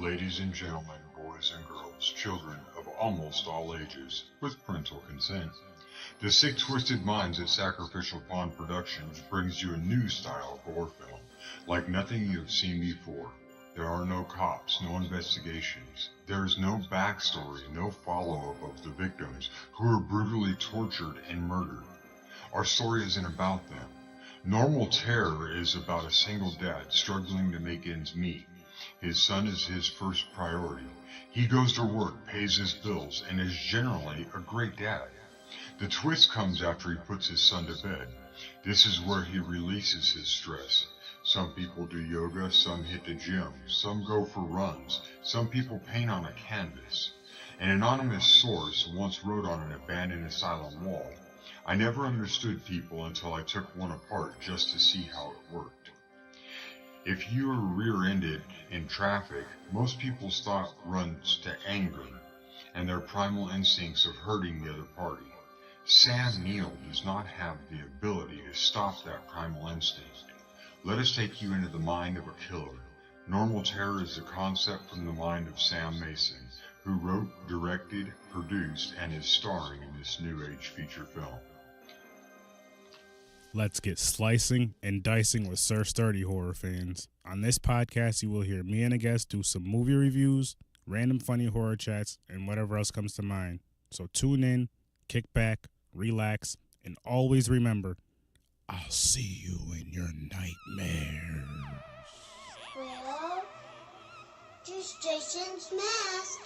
Ladies and gentlemen, boys and girls, children of almost all ages, with parental consent, the Sick Twisted Minds at Sacrificial Pawn Productions brings you a new style horror film, like nothing you have seen before. There are no cops, no investigations. There is no backstory, no follow-up of the victims who were brutally tortured and murdered. Our story isn't about them. Normal Terror is about a single dad struggling to make ends meet. His son is his first priority. He goes to work, pays his bills, and is generally a great dad. The twist comes after he puts his son to bed. This is where he releases his stress. Some people do yoga, some hit the gym, some go for runs, some people paint on a canvas. An anonymous source once wrote on an abandoned asylum wall, "I never understood people until I took one apart just to see how it worked." If you are rear-ended in traffic, most people's thought runs to anger and their primal instincts of hurting the other party. Sam Neill does not have the ability to stop that primal instinct. Let us take you into the mind of a killer. Normal Terror is a concept from the mind of Sam Mason, who wrote, directed, produced, and is starring in this new age feature film. Let's get slicing and dicing with Sir Sturdy horror fans. On this podcast, you will hear me and a guest do some movie reviews, random funny horror chats, and whatever else comes to mind. So tune in, kick back, relax, and always remember, I'll see you in your nightmares. Well, just Jason's mask.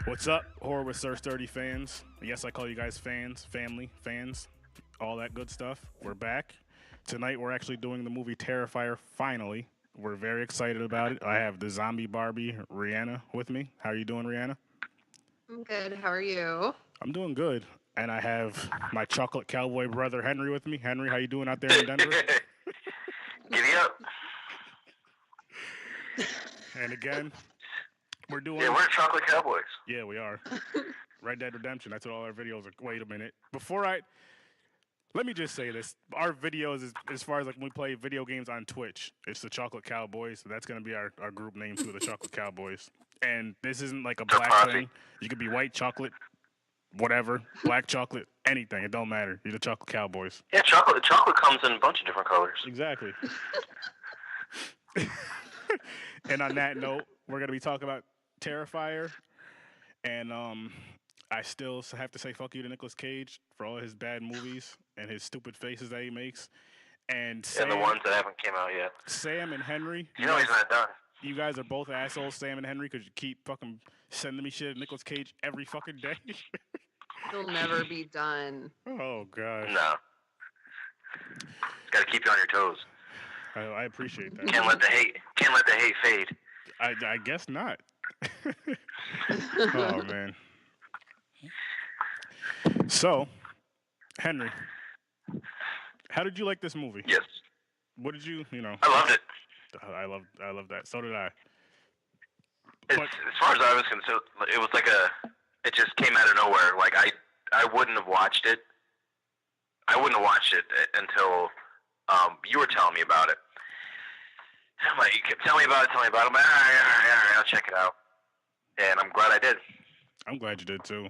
What's up, Horror with Sir Sturdy fans? Yes, I call you guys fans, family, fans, all that good stuff. We're back. Tonight we're actually doing the movie Terrifier, finally. We're very excited about it. I have the zombie Barbie, RHEANON, with me. How are you doing, RHEANON? I'm good. How are you? I'm doing good. And I have my chocolate cowboy brother, Henry, with me. Henry, how you doing out there in Denver? Giddy up. And again, we're doing... Yeah, we're Chocolate Cowboys. Yeah, we are. Red Dead Redemption, that's what all our videos are. Wait a minute. Let me just say this. Our videos, as far as like when we play video games on Twitch, it's the Chocolate Cowboys. So that's going to be our group name too, the Chocolate Cowboys. And this isn't like a black thing. You could be white chocolate, whatever, black chocolate, anything. It don't matter. You're the Chocolate Cowboys. Yeah, chocolate comes in a bunch of different colors. Exactly. And on that note, we're going to be talking about Terrifier. And I still have to say fuck you to Nicolas Cage for all his bad movies and his stupid faces that he makes. And the ones that haven't came out yet. Sam and Henry. You know he's not done. You guys are both assholes, Sam and Henry, because you keep fucking sending me shit at Nicolas Cage every fucking day. He'll never be done. Oh, God. No. Got to keep you on your toes. I appreciate that. Can't let the hate fade. I guess not. Oh, man. So, Henry, how did you like this movie? Yes. What did you know? I loved it. I love that. So did I. As far as I was concerned, it was like it just came out of nowhere. Like I wouldn't have watched it. I wouldn't have watched it until you were telling me about it. I'm like, you kept telling me about it. I'm like, all right, I'll check it out. And I'm glad I did. I'm glad you did too.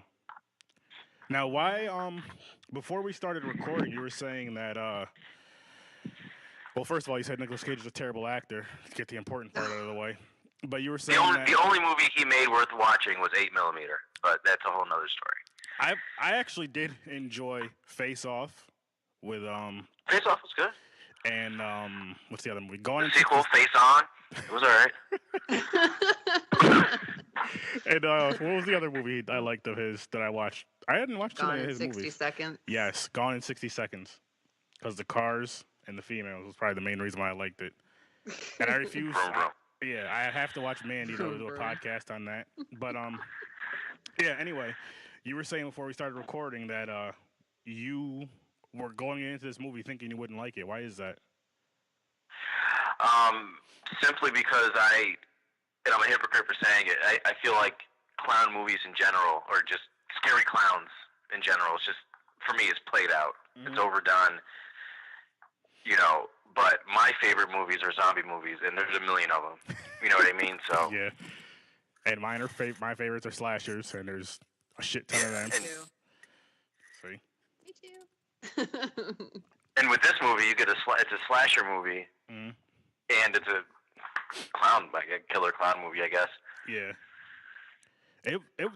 Now, why? Before we started recording, you were saying that. Well, first of all, you said Nicolas Cage is a terrible actor. To get the important part out of the way, but you were saying the only movie he made worth watching was 8mm, but that's a whole nother story. I actually did enjoy Face Off with Face Off was good. And what's the other movie? Gone the sequel, Face On. It was alright. And what was the other movie I liked of his that I watched? I hadn't watched Gone any of in his 60 movies. Seconds. Yes, Gone in 60 Seconds. Because the cars and the females was probably the main reason why I liked it. And I refuse. I have to watch Mandy to do a podcast on that. But yeah. Anyway, you were saying before we started recording that you were going into this movie thinking you wouldn't like it. Why is that? Simply because and I'm a hypocrite for saying it, I feel like clown movies in general, or just scary clowns in general, it's just, for me, it's played out. It's overdone, you know. But my favorite movies are zombie movies, and there's a million of them. You know what I mean? So Yeah. And mine are my favorites are slashers, and there's a shit ton of them. Me too. See? Me too. And with this movie, you get it's a slasher movie, and it's a clown, like a killer clown movie, I guess. Yeah.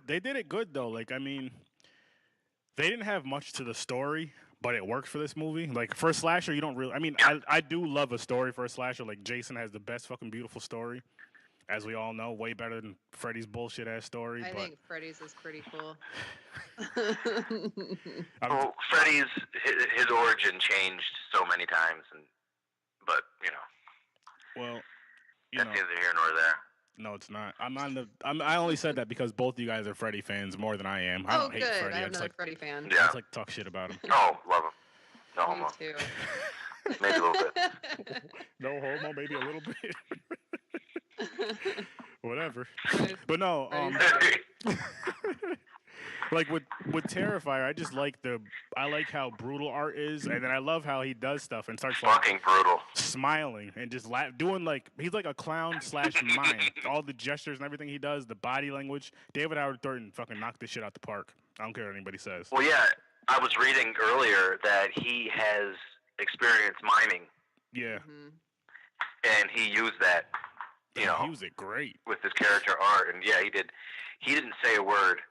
They did it good though. Like, I mean, they didn't have much to the story, but it worked for this movie. Like, for a slasher, you don't really. I mean, I do love a story for a slasher. Like, Jason has the best fucking beautiful story, as we all know, way better than Freddy's bullshit ass story. I think Freddy's is pretty cool. Well, Freddy's his origin changed so many times, but you know. Well, that's neither here nor there. No, it's not. I only said that because both of you guys are Freddy fans more than I am. I don't hate good. Freddy. I'm I just another Freddy fan. I just like talk shit about him. Oh, love him. No Me homo. too. Maybe a little bit. No homo, maybe a little bit. Whatever. But no, like with Terrifier, I just like I like how brutal art is, and then I love how he does stuff and starts fucking brutal, smiling and just doing like he's like a clown / mime. All the gestures and everything he does, the body language. David Howard Thornton fucking knocked this shit out the park. I don't care what anybody says. Well, yeah, I was reading earlier that he has experienced miming. Yeah. And he used that. You know, he used it great with his character art, and yeah, he did. He didn't say a word.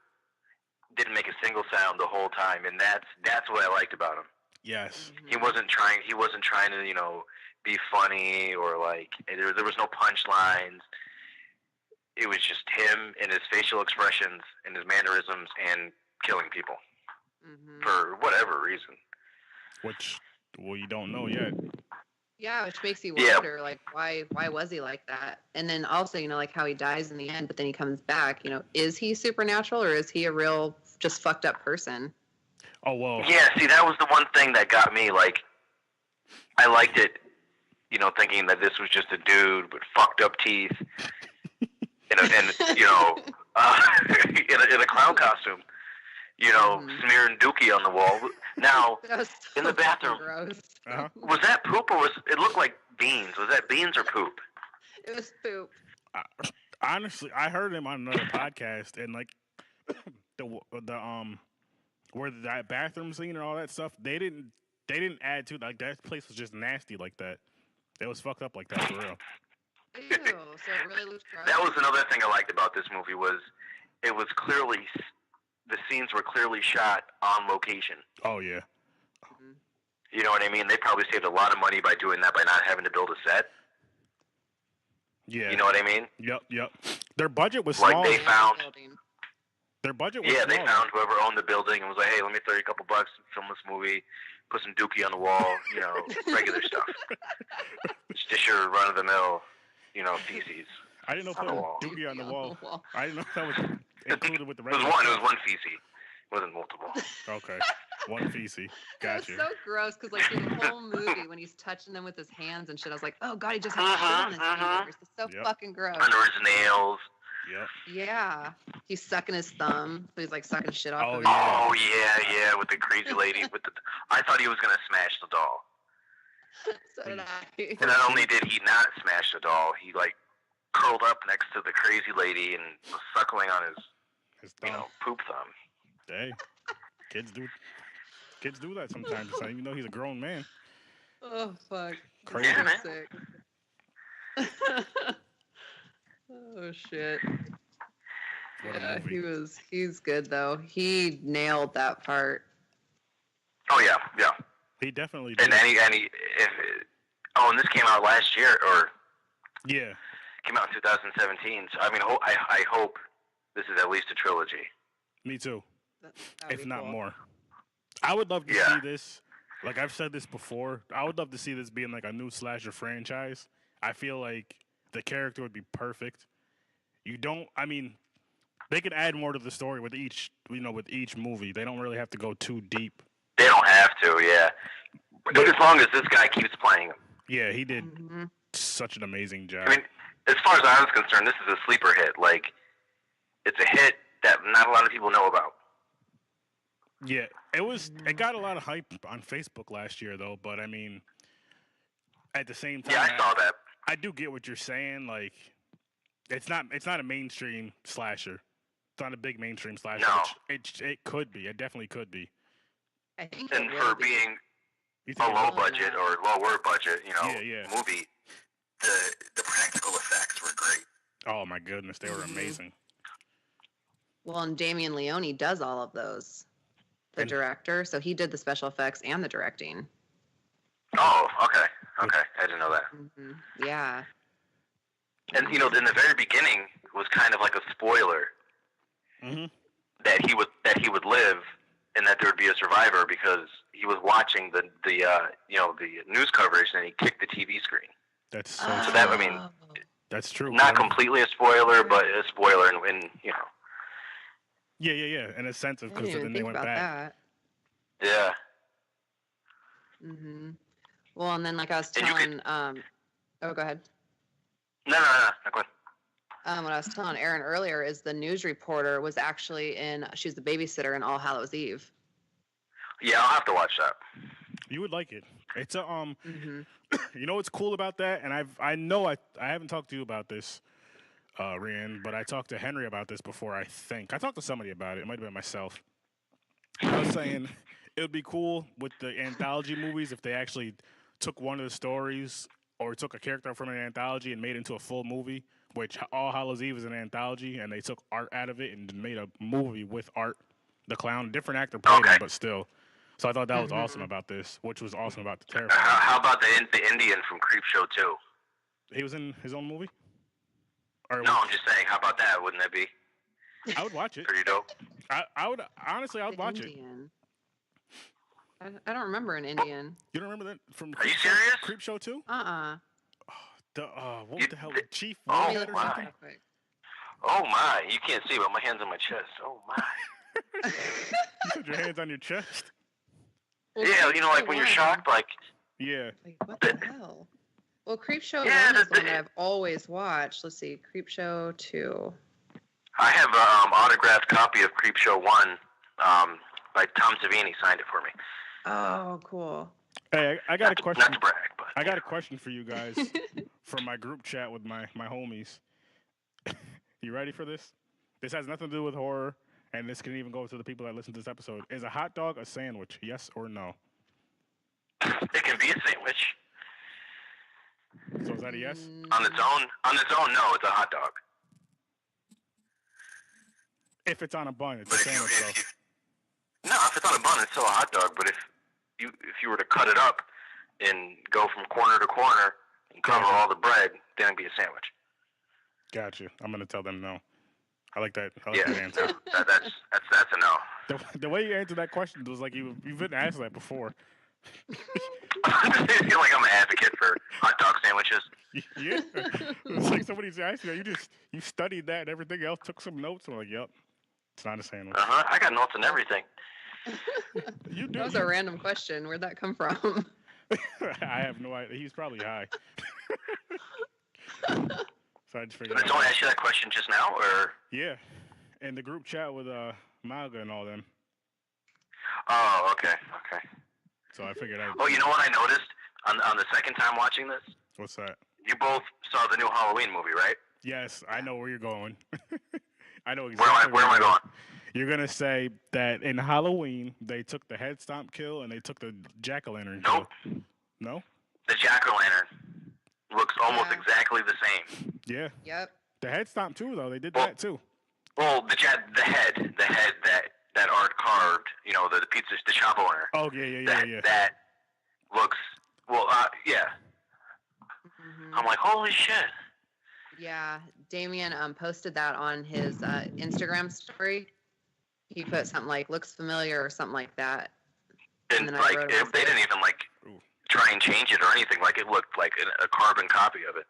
Didn't make a single sound the whole time, and that's what I liked about him. Yes. He wasn't trying to, you know, be funny or like there was no punchlines. It was just him and his facial expressions and his mannerisms and killing people for whatever reason. Which, well, you don't know yet. Yeah, which makes you wonder, like, why was he like that? And then also, you know, like how he dies in the end, but then he comes back. You know, is he supernatural or is he a real, just fucked up person? Oh, well. Yeah, see, that was the one thing that got me. Like, I liked it, you know, thinking that this was just a dude with fucked up teeth and you know, in a clown costume. You know, smearing dookie on the wall. Now, in the bathroom, was that poop or it looked like beans? Was that beans or poop? It was poop. Honestly, I heard him on another podcast, and like the where that bathroom scene and all that stuff, they didn't add to, like, that place was just nasty like that. It was fucked up like that for real. Ew, so it really looked gross. That was another thing I liked about this movie was it was clearly. The scenes were clearly shot on location. Oh, yeah. You know what I mean? They probably saved a lot of money by doing that, by not having to build a set. Yeah. You know what I mean? Yep. Their budget was small. Like, they found... Their budget was small. Yeah, they found whoever owned the building and was like, hey, let me throw you a couple bucks, film this movie, put some dookie on the wall, you know, regular stuff. Just your run-of-the-mill, you know, feces. I didn't know putting dookie on the wall. I didn't know that was... included with the it was one feces. It wasn't multiple. Okay. One feces. Gotcha. It was so gross because, like, through the whole movie, when he's touching them with his hands and shit, I was like, oh, God, he just has shit on his fingers. It's so fucking gross. Under his nails. Yep. Yeah. He's sucking his thumb. So he's, like, sucking shit off of his Oh, yeah, with the crazy lady. I thought he was going to smash the doll. So did I. And not only did he not smash the doll, he, like, curled up next to the crazy lady and was suckling on his thumb. You know, poop thumb. Hey, kids do that sometimes. Even though he's a grown man. Oh fuck! Crazy. Yeah, man. Sick. Oh shit! Yeah, he's good though. He nailed that part. Oh yeah. He definitely did. And and this came out last year, or yeah. Came out in 2017. So I mean, I hope this is at least a trilogy. Me too. If not cool. more. I would love to see this. Like I've said this before. I would love to see this being like a new slasher franchise. I feel like the character would be perfect. They could add more to the story with each movie. They don't really have to go too deep. They don't have to, yeah. But as long as this guy keeps playing him. Yeah, he did such an amazing job. I mean, as far as I was concerned, this is a sleeper hit. Like, it's a hit that not a lot of people know about. Yeah, it got a lot of hype on Facebook last year, though. But I mean, at the same time, Yeah, I saw that. I do get what you're saying. Like, it's not a mainstream slasher. It's not a big mainstream slasher. No. It could be. It definitely could be. I think And it for will be. being You a think it low will? budget or lower budget, Yeah. movie, the practical effects were great. Oh my goodness, they were amazing. Well, and Damien Leone does all of those. The And- director, so he did the special effects and the directing. Oh, okay. I didn't know that. Hmm. Yeah. And in the very beginning was kind of like a spoiler Mm-hmm. that he would live and that there would be a survivor because he was watching the news coverage and he kicked the TV screen. That's so. So that, I mean, Oh. That's true. Not completely a spoiler, but a spoiler in Yeah. In a sense of I because didn't then even they think went about back. that. Yeah. Hmm. Well, and then like I was And you telling, oh, go ahead. No, go ahead. What I was telling Aaron earlier is the news reporter was actually she was the babysitter in All Hallows Eve. Yeah, I'll have to watch that. You would like it. It's a Hmm. You know what's cool about that, and I haven't talked to you about this, Rhian, but I talked to Henry about this before. I talked to somebody about it. It might have been myself. I was saying it would be cool with the anthology movies if they actually took one of the stories or took a character from an anthology and made it into a full movie. Which All Hallows Eve is an anthology, and they took Art out of it and made a movie with Art, the clown. Different actor played him, but still. So I thought that was awesome about this, which was awesome about the Terrifier. How about the Indian from Creepshow 2? He was in his own movie? Or No, I'm just saying, how about that? Wouldn't that be I would watch it. pretty dope? I would honestly, I would watch it. Indian. I don't remember an Indian. You don't remember that from? Are you serious? Creepshow 2? What was the hell? Chief Oh, Warhead or my. something? Oh my! You can't see, but my hands on my chest. Oh my! You put your hands on your chest. Well, Yeah, Creepshow like when you're 1 shocked, like Yeah. Like, what the hell? Well, Creepshow Yeah, 1 is the one I've always watched. Let's see, Creepshow 2. I have an autographed copy of Creepshow 1 by Tom Savini signed it for me. Oh, cool. Hey, I got a question. Not to brag, but I got a question for you guys from my group chat with my homies. You ready for this? This has nothing to do with horror, and this can even go to the people that listen to this episode. Is a hot dog a sandwich? Yes or no? it can be a sandwich So is that a yes? on its own. On its own, no, it's a hot dog. If it's on a bun, it's But a sandwich, though. if it's on a bun, it's still a hot dog. But if you were to cut it up and go from corner to corner and cover all the bread, then it'd be a sandwich. Gotcha. I'm gonna tell them no. I like that. I like Yeah, that answer. that's a no. The way you answered that question was like you've been asked that before. I feel like I'm an advocate for hot dog sandwiches. Yeah. It's like somebody's asking you. You studied that and everything else, took some notes. I'm like, yep, it's not a sandwich. I got notes and everything. You do. That was a random question. Where'd that come from? I have no idea. He's probably high. So I just figured. Did someone ask you that question just now, or? Yeah, in the group chat with Malga and all them. Oh, okay. So I figured I'd. Oh, you know what I noticed on the second time watching this? What's that? You both saw the new Halloween movie, right? Yes, I know where you're going. I know exactly Where am I going? You're gonna say that in Halloween they took the head stomp kill and they took the jack-o'-lantern Nope. kill. No? The jack-o'-lantern looks almost Yeah. exactly the same. Yeah. Yep. The head stomp too, though. They did Well- that too. Well, the head that Art carved, the pizza, the shop owner. Oh yeah. That looks yeah. Mhm. I'm like, holy shit. Yeah, Damien posted that on his Instagram story. He put something like "looks familiar" or something like that. And then I like wrote they didn't even Ooh. try and change it or anything. Like it looked like a carbon copy of it.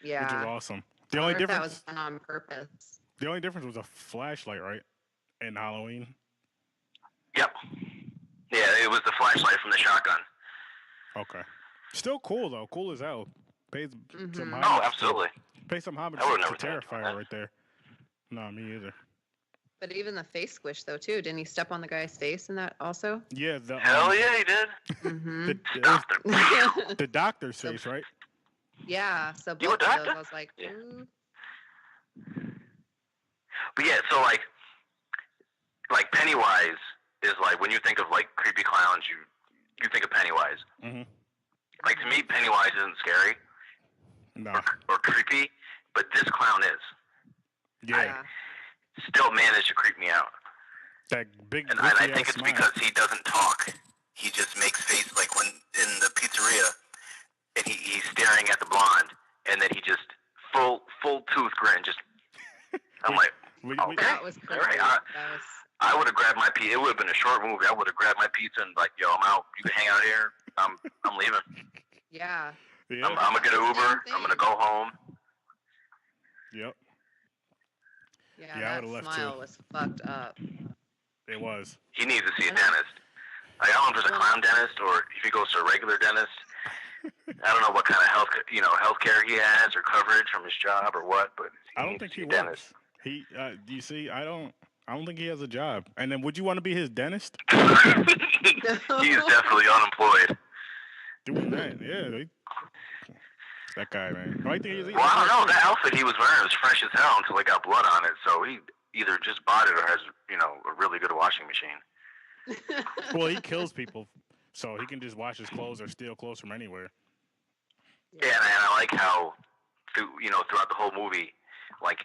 Which is Yeah. awesome. I The only wonder if that difference. was done on purpose. The only difference was a flashlight, right? In Halloween. Yep. Yeah, it was the flashlight from the shotgun. Okay. Still cool though. Cool as hell. Pays some Mhm. high Oh, notes, too. absolutely. Pay some homage I would to never think of Terrifier that. right there. No, me either. But even the face squish though too. Didn't he step on the guy's face in that also? Yeah, Hell yeah, he did. Mm-hmm. Stop them. the doctor's face, right? Yeah. So You a both of those, doctor? I was like, Yeah. ooh. But yeah, so like Pennywise is like, when you think of like creepy clowns, you think of Pennywise. Mm-hmm. Like, to me, Pennywise isn't scary No. or creepy, but this clown is. Yeah. Still managed to creep me out. That big. And I think it's smile. because he doesn't talk. He just makes face, like when in the pizzeria, and he's staring at the blonde, and then he just full tooth grin. Just, I'm like, okay, That was all creepy. right. That was. I would have grabbed my pizza. It would have been a short movie. I would have grabbed my pizza and like, yo, I'm out. You can hang out here. I'm leaving. Yeah. Yeah. I'm gonna get an Uber. I'm gonna go home. Yep. Yeah, Yeah, I that would've left, smile too. was fucked up. It was. He needs to see a dentist. Like, I don't know if there's a clown dentist or if he goes to a regular dentist. I don't know what kind of healthcare he has or coverage from his job or what, but I don't think he works. He. You see, I don't think he has a job. And then, would you want to be his dentist? He is definitely unemployed. Doing that, yeah. That guy, man. I think he's. Well, I don't know. That outfit he was wearing was fresh as hell until it got blood on it. So he either just bought it or has, a really good washing machine. Well, he kills people, so he can just wash his clothes or steal clothes from anywhere. Yeah, and I like how, throughout the whole movie, like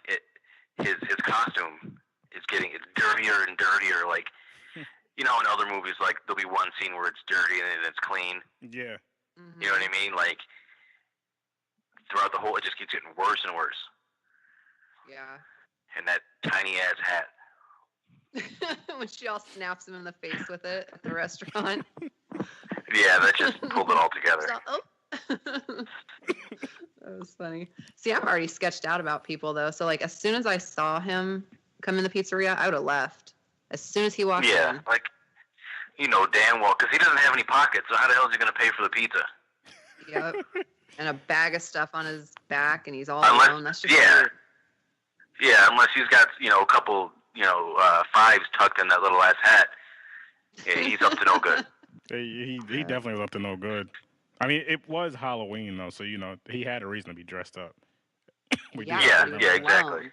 his costume is getting dirtier and dirtier. Like, in other movies, like there'll be one scene where it's dirty and then it's clean. Yeah. Mm-hmm. You know what I mean? Like throughout the whole, it just keeps getting worse and worse. Yeah. And that tiny ass hat. When she all snaps him in the face with it at the restaurant. Yeah, that just pulled it all together. That was funny. See, I'm already sketched out about people though. So like, as soon as I saw him come in the pizzeria, I would have left. As soon as he walked in. Yeah, like, damn well, because he doesn't have any pockets, so how the hell is he going to pay for the pizza? Yep. And a bag of stuff on his back, and he's all Unless- alone. That's just yeah. weird. Yeah, unless he's got, a couple, fives tucked in that little ass hat. Yeah, he's up to no good. He definitely was up to no good. I mean, it was Halloween though, so he had a reason to be dressed up. Yeah, he was exactly. alone.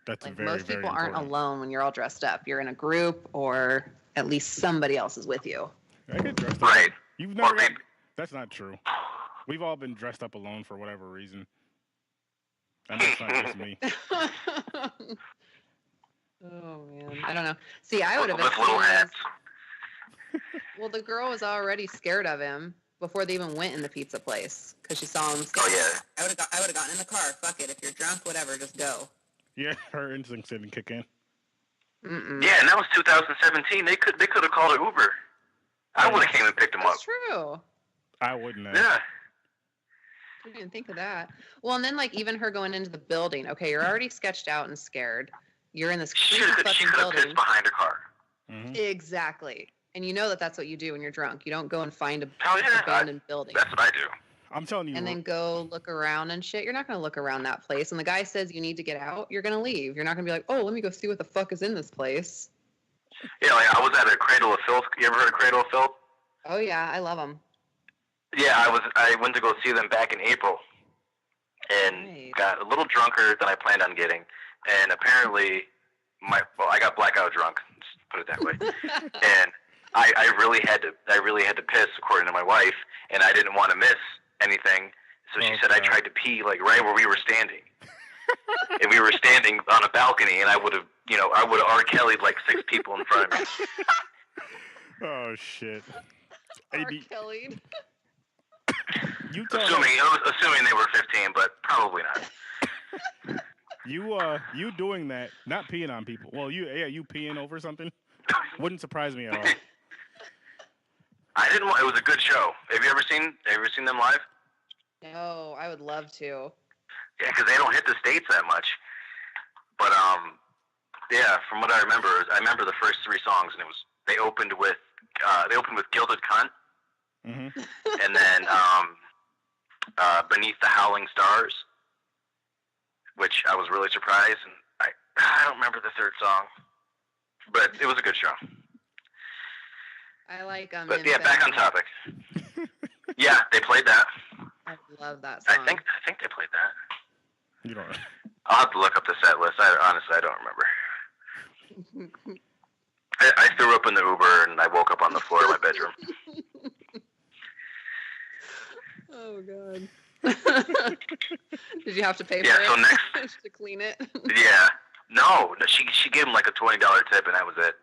That's Like very, most very people aren't important. alone when you're all dressed up. You're in a group, or at least somebody else is with you. I get dressed up. Right. You've Or never. maybe, That's not true. We've all been dressed up alone for whatever reason. And that's not just me. Oh man, I don't know. See, I would have. with little hats. Well, the girl was already scared of him before they even went in the pizza place because she saw him. Oh, yeah. I would have gotten in the car. Fuck it. If you're drunk, whatever, just go. Yeah, her instincts didn't kick in. Mm-mm. Yeah, and that was 2017. They could have called an Uber. I would have came and picked him up. That's true. I wouldn't have. Yeah. I didn't think of that. Well, and then like even her going into the building. Okay, you're already sketched out and scared. You're in this She creepy could fucking have building. pissed behind her car. Mm-hmm. Exactly. And you know that that's what you do when you're drunk. You don't go and find a Hell yeah. abandoned building. That's what I do. I'm telling you. And then go look around and shit. You're not going to look around that place. And the guy says you need to get out, you're going to leave. You're not going to be like, oh, let me go see what the fuck is in this place. Yeah, like I was at a Cradle of Filth. You ever heard of Cradle of Filth? Oh, yeah, I love them. Yeah, I went to go see them back in April. And Nice. got a little drunker than I planned on getting. And apparently, I got blackout drunk. Let's put it that way. And I really had to piss, according to my wife, and I didn't want to miss anything. So she said I tried to pee like right where we were standing, and we were standing on a balcony, and I would have R. Kelly'd like 6 people in front of me. Oh shit. R. Kelly. You tell Assuming they were 15, but probably not. you doing that, not peeing on people. Well, you peeing over something wouldn't surprise me at all. I didn't want. It was a good show. Have you ever seen them live? No, I would love to. Yeah, because they don't hit the States that much. But yeah, from what I remember the first 3 songs, and they opened with Gilded Cunt, Mm-hmm. and then Beneath the Howling Stars, which I was really surprised. And I don't remember the third song, but it was a good show. I like But yeah, back on topic. Yeah, they played that. I love that song. I think they played that. You don't. I'll have to look up the set list. Honestly, I don't remember. I threw up in the Uber and I woke up on the floor of my bedroom. Oh God. Did you have to pay for Yeah, so it to clean it? Yeah. No, she gave him like a $20 tip and that was it.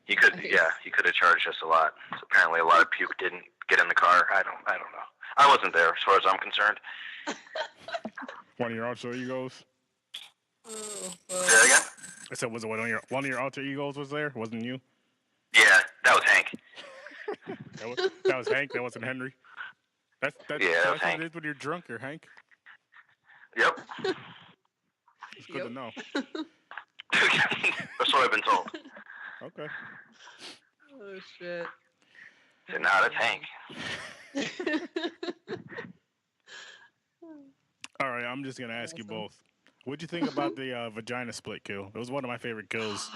He could have charged us a lot. So apparently a lot of puke didn't get in the car. I don't know. I wasn't there as far as I'm concerned. One of your alter egos? Say that again? I said, was it one of your alter egos was there? Wasn't you? Yeah, that was Hank. that was Hank. That wasn't Henry. That's that was Hank. What it is when you're drunker, Hank. Yep. It's good to know. That's what I've been told. Okay. Oh shit. So now that's Hank. All right, I'm just gonna ask you both. What'd you think about the vagina split kill? It was one of my favorite kills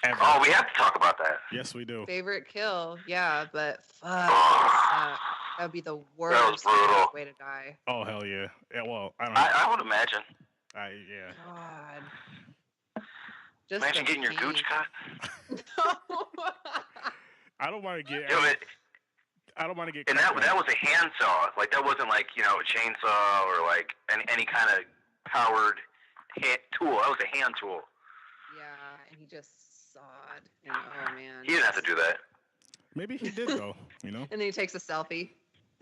ever. Oh, we have to talk about that. Yes, we do. Favorite kill, yeah, but fuck, that would be the worst. That was brutal. Way to die. Oh hell yeah. Yeah, well, I would imagine. Yeah. God. Just imagine getting your gooch cut. I don't want to get. I don't want to get. And that was a handsaw. Like that wasn't like a chainsaw or like any kind of powered tool. That was a hand tool. Yeah, and he just sawed. And, oh man. He didn't have to do that. Maybe he did though. And then he takes a selfie.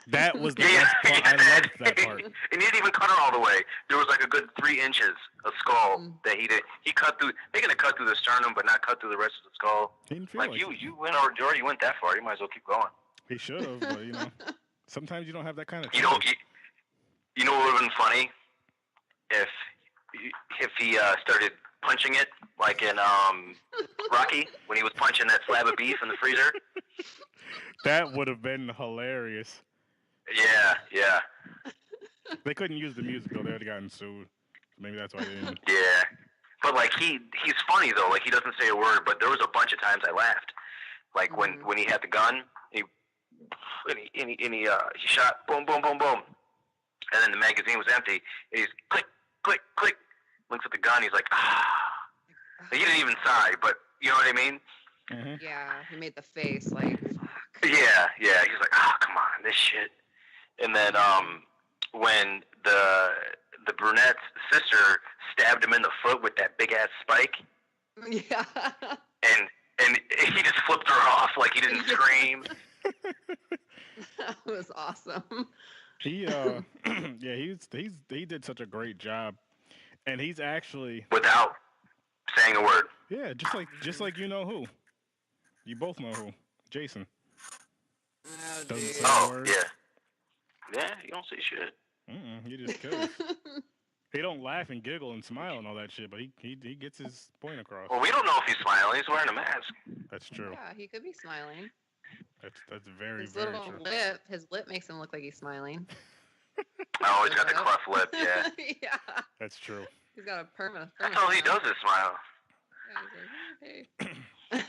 That was the best part. I loved that part. And he didn't even cut it all the way. There was like a good 3 inches of skull that he did. He cut through. They're gonna cut through the sternum, but not cut through the rest of the skull. He didn't feel like you already went that far. You might as well keep going. He should have, but sometimes you don't have that kind of. You know what would have been funny if he started punching it like in Rocky when he was punching that slab of beef in the freezer. That would have been hilarious. Yeah. They couldn't use the music though. They would have gotten sued. Maybe that's why they didn't. Yeah, but like he's funny though. Like he doesn't say a word, but there was a bunch of times I laughed. Like when he had the gun, he shot boom, boom, boom, boom, and then the magazine was empty. And he's click, click, click. Looks at the gun. He's like, He didn't even sigh, but you know what I mean? Mm-hmm. Yeah, he made the face like. Fuck. Yeah. He's like, come on, this shit. And then when the brunette's sister stabbed him in the foot with that big ass spike. Yeah. And he just flipped her off like he didn't scream. That was awesome. He he did such a great job, and he's actually without saying a word. Yeah, just like you know who. You both know who. Jason. Doesn't say a word. Yeah, you don't say shit. He just kills. He don't laugh and giggle and smile and all that shit, but he gets his point across. Well, we don't know if he's smiling. He's wearing a mask. That's true. Yeah, he could be smiling. That's very, his very little true. His lip makes him look like he's smiling. Oh, he's got the cleft lip, yeah. Yeah. That's true. He's got a permanent. That's all he does is smile. Yeah, he's like,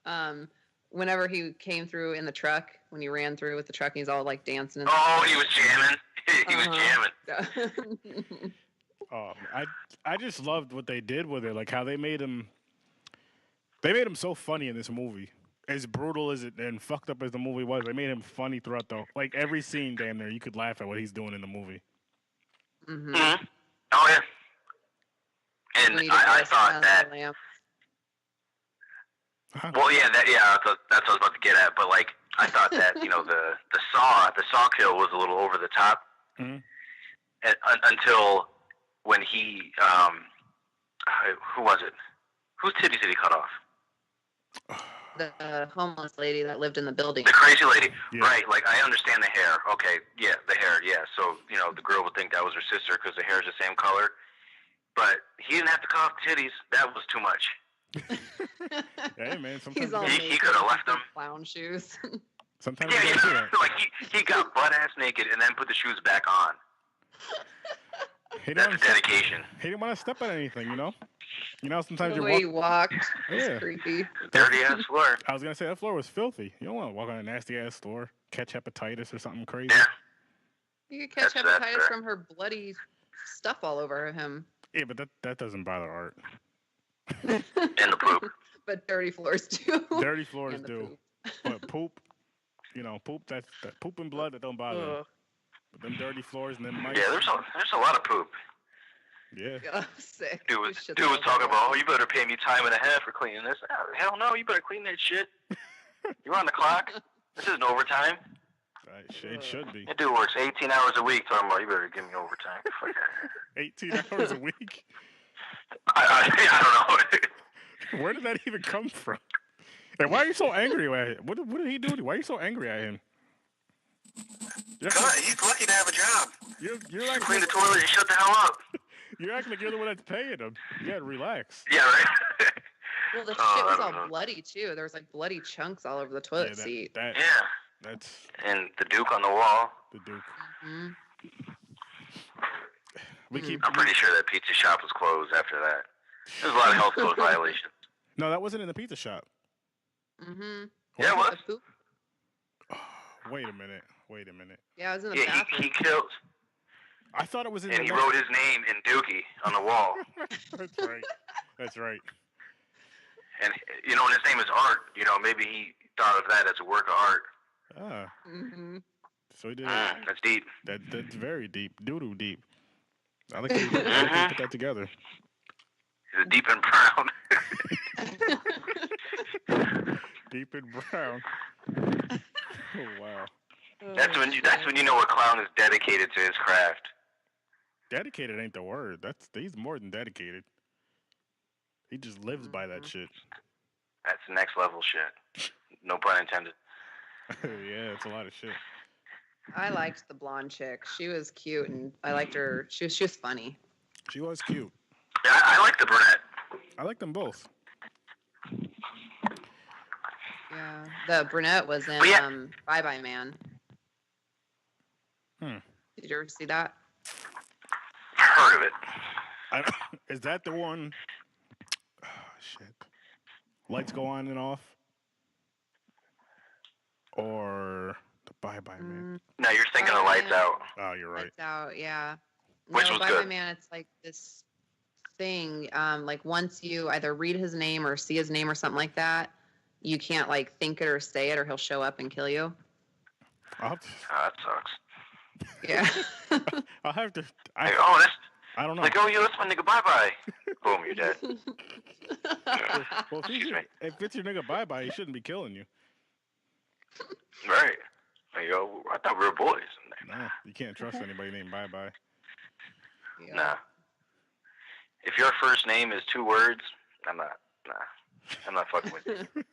hey. Whenever he came through in the truck, when he ran through with the truck, he's all like dancing. And he was jamming. He was jamming. I just loved what they did with it, like how they made him so funny in this movie. As brutal as it and fucked up as the movie was, they made him funny throughout like every scene. Damn near, you could laugh at what he's doing in the movie. Mm-hmm. Mm-hmm. Oh yeah. And I thought that. Huh? Well, that's what I was about to get at. But like, I thought that the saw kill was a little over the top, until when he who was it? Whose titties did he cut off? The homeless lady that lived in the building. The crazy lady, right? Like I understand the hair. Okay, yeah, the hair, yeah. So the girl would think that was her sister because the hair is the same color. But he didn't have to cut off the titties. That was too much. Hey man, sometimes he could have left them. Clown shoes. Sometimes you gotta do that. Like he got butt ass naked and then put the shoes back on. That's dedication. He didn't want to step on anything, you know. You know, sometimes The you way he walked was Yeah. creepy. Dirty ass floor. I was gonna say that floor was filthy. You don't want to walk on a nasty ass floor, catch hepatitis or something crazy. Yeah. You could catch That's hepatitis fair. from her bloody stuff all over him. Yeah, but that doesn't bother Art. And the poop. But dirty floors do. Dirty floors And the do, but poop, you know, poop that poop and blood that don't bother. Them. Ugh. But them dirty floors and them mice. Yeah, there's a lot of poop. Yeah. Oh, sick. Dude was This shit's talking all about, oh, you better pay me time and a half for cleaning this. Oh, hell no, you better clean that shit. You're on the clock. This isn't overtime. It should be. That dude works 18 hours a week talking about, you better give me overtime. Fuck that. 18 hours a week. I don't know. Where did that even come from? And why are you so angry at him? What did he do? Why are you so angry at him? God, he's lucky to have a job. You're acting Clean the toilet and shut the hell up. You're acting like you're the one that's paying him. You gotta relax. Yeah, right. Well, the Oh, shit was I don't all know. bloody too. There was like bloody chunks all over the toilet seat. Yeah. That's And the Duke on the wall. the Duke. Mhm. I'm pretty sure that pizza shop was closed after that. There's a lot of health code violations. No, that wasn't in the pizza shop. Mhm. Yeah, it was. The poop. Wait a minute. Yeah, I was in the Yeah, bathroom. he killed. I thought it was in And the he next- wrote his name in Dookie on the wall. That's right. And, you know, and his name is Art. You know, maybe he thought of that as a work of art. Ah, Mhm. so he did. That's deep. That's very deep. Doo-doo deep. I like how you put that together. He's deep and brown. Deep and brown. Oh, wow. That's when you know a clown is dedicated to his craft. Dedicated ain't the word. He's more than dedicated. He just lives by that shit. That's next level shit. No pun intended. Yeah, it's a lot of shit. I liked the blonde chick. She was cute, and I liked her. She was funny. She was cute. Yeah, I like the brunette. I like them both. Yeah, the brunette was in yeah. Bye Bye Man. Did you ever see that? Heard of it. Is that the one? Oh, shit. Lights go on and off? Or the Bye Bye Man? No, you're thinking of Lights Out. Oh, you're right. Lights Out, yeah. Which no, was Bye good. Bye Man, it's like this thing. Like once you either read his name or see his name or something like that, you can't like think it or say it, or he'll show up and kill you. Oh, that sucks. Yeah. I'll have to. I don't know. Like, oh, yo, that's my nigga. Bye bye. Boom, you're dead. Well, if it's your nigga Bye Bye, he shouldn't be killing you. Right. Like, yo, I thought we were boys. No, you can't trust anybody named Bye Bye. Yeah. Nah. If your first name is 2 words, I'm not fucking with you.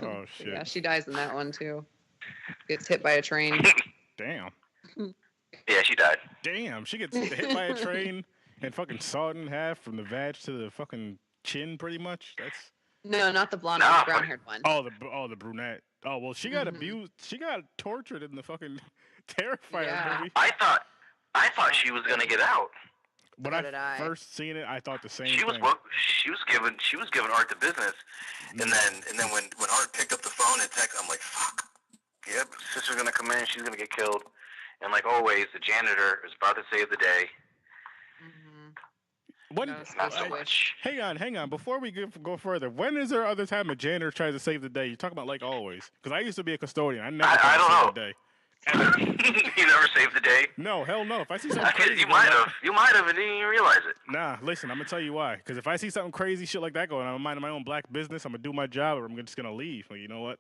Oh, shit. Yeah, she dies in that one too. Gets hit by a train. Damn. Yeah, she died. Damn, she gets hit by a train and fucking sawed in half from the vag to the fucking chin, pretty much. That's No, not the blonde one, the brown-haired one. the brunette. Oh well, she got abused. She got tortured in the fucking Terrifier movie. I thought she was gonna get out. When I first seen it, I thought the same She was thing. she was giving Art the business, and then when Art picked up the phone and texted, I'm like, fuck. Yep, sister's gonna come in. She's gonna get killed. And like always, the janitor is about to save the day. Not so much. Hang on. Before we go further, when is there other time a janitor tries to save the day? You're talking about like always. Because I used to be a custodian. I never tried to save the day. You never saved the day? No, hell no. If I see something crazy, you might have, and didn't even realize it. Nah, listen, I'm gonna tell you why. Because if I see something crazy, shit like that going on, I'm minding my own black business. I'm gonna do my job, or I'm just gonna leave. Like, you know what?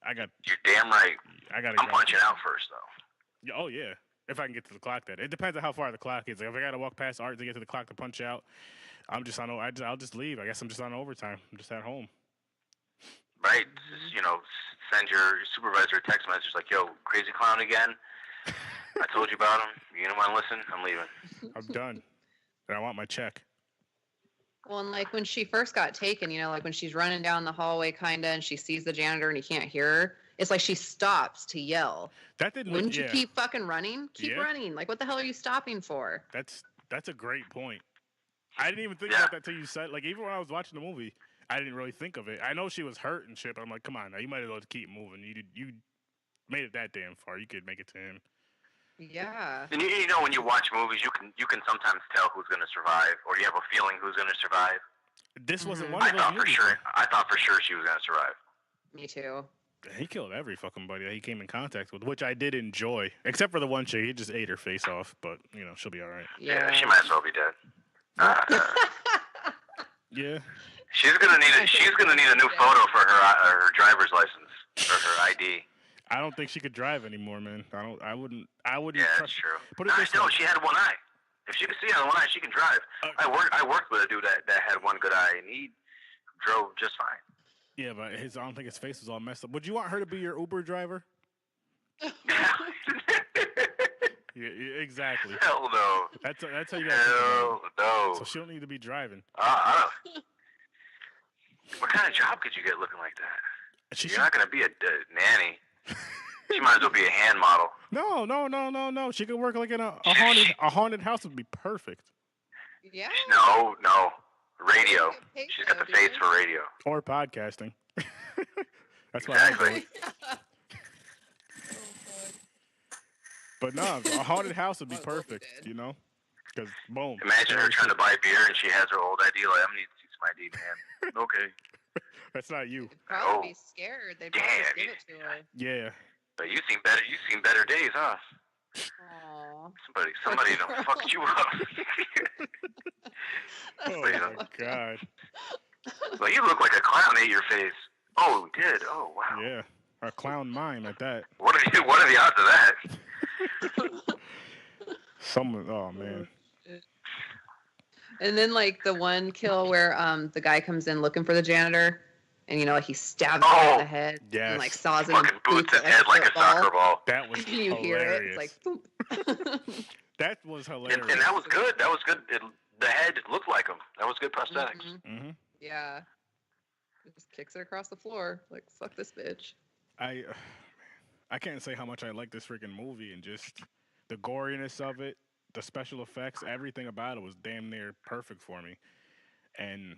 You're damn right. I'm punching out first, though. Oh yeah, if I can get to the clock. That it depends on how far the clock is. Like, if I gotta walk past Art to get to the clock to punch out, I'll just leave. I guess I'm just on overtime. I'm just at home. Right. You know, send your supervisor a text message like, "Yo, crazy clown again. I told you about him. You don't want to listen? I'm leaving." I'm done. And I want my check. Well, and like when she first got taken, you know, like when she's running down the hallway kind of and she sees the janitor and he can't hear her, It's like she stops to yell. That didn't. Wouldn't you keep fucking running? Keep running. Like, what the hell are you stopping for? That's a great point. I didn't even think about that till you said. Like, even when I was watching the movie, I didn't really think of it. I know she was hurt and shit, but I'm like, come on, now you might as well just keep moving. You made it that damn far. You could make it to him. Yeah. And you know, when you watch movies, you can sometimes tell who's going to survive, or you have a feeling who's going to survive. This wasn't one of those movies. I thought for sure she was going to survive. Me too. He killed every fucking buddy that he came in contact with, which I did enjoy, except for the one chick. He just ate her face off, but you know she'll be all right. Yeah, she might as well be dead. Yeah. She's gonna need a new photo for her driver's license or her ID. I don't think she could drive anymore, man. I wouldn't. Yeah, that's true. But still, she had one eye. If she could see on one eye, she can drive. I worked with a dude that had one good eye, and he drove just fine. Yeah, but I don't think his face was all messed up. Would you want her to be your Uber driver? Yeah, exactly. Hell no. That's how you got. Hell no. So she don't need to be driving. What kind of job could you get looking like that? You're should... not gonna be a nanny. She might as well be a hand model. No. She could work like in a haunted house. Would be perfect. Yeah. No. Radio. She's got the face for radio. Or podcasting. That's why exactly. But no, a haunted house would be perfect, you know? Because, boom. Imagine her trying to buy beer and she has her old ID. Like, I'm going to need to see some ID, man. Okay. That's not you. They'd probably be scared. They'd probably just give it to her. Yeah. But you've seen better days, huh? Aww. Somebody done fucked you up. Oh, my God. Well, you look like a clown ate your face. Oh, we did? Oh, wow. Yeah. A clown mime at that. What are the odds of that? Oh, man. And then, like, the one kill where the guy comes in looking for the janitor, and, you know, like, he stabs him in the head and, like, saws him. Fucking boots his head like a soccer ball. That was you hilarious. hear it. It's like, boop. That was hilarious. And that was good. That was good. The head looked like him. That was good prosthetics. Mm-hmm. Yeah. Just kicks it across the floor. Like, fuck this bitch. I can't say how much I like this freaking movie, and just the goriness of it, the special effects, everything about it was damn near perfect for me. And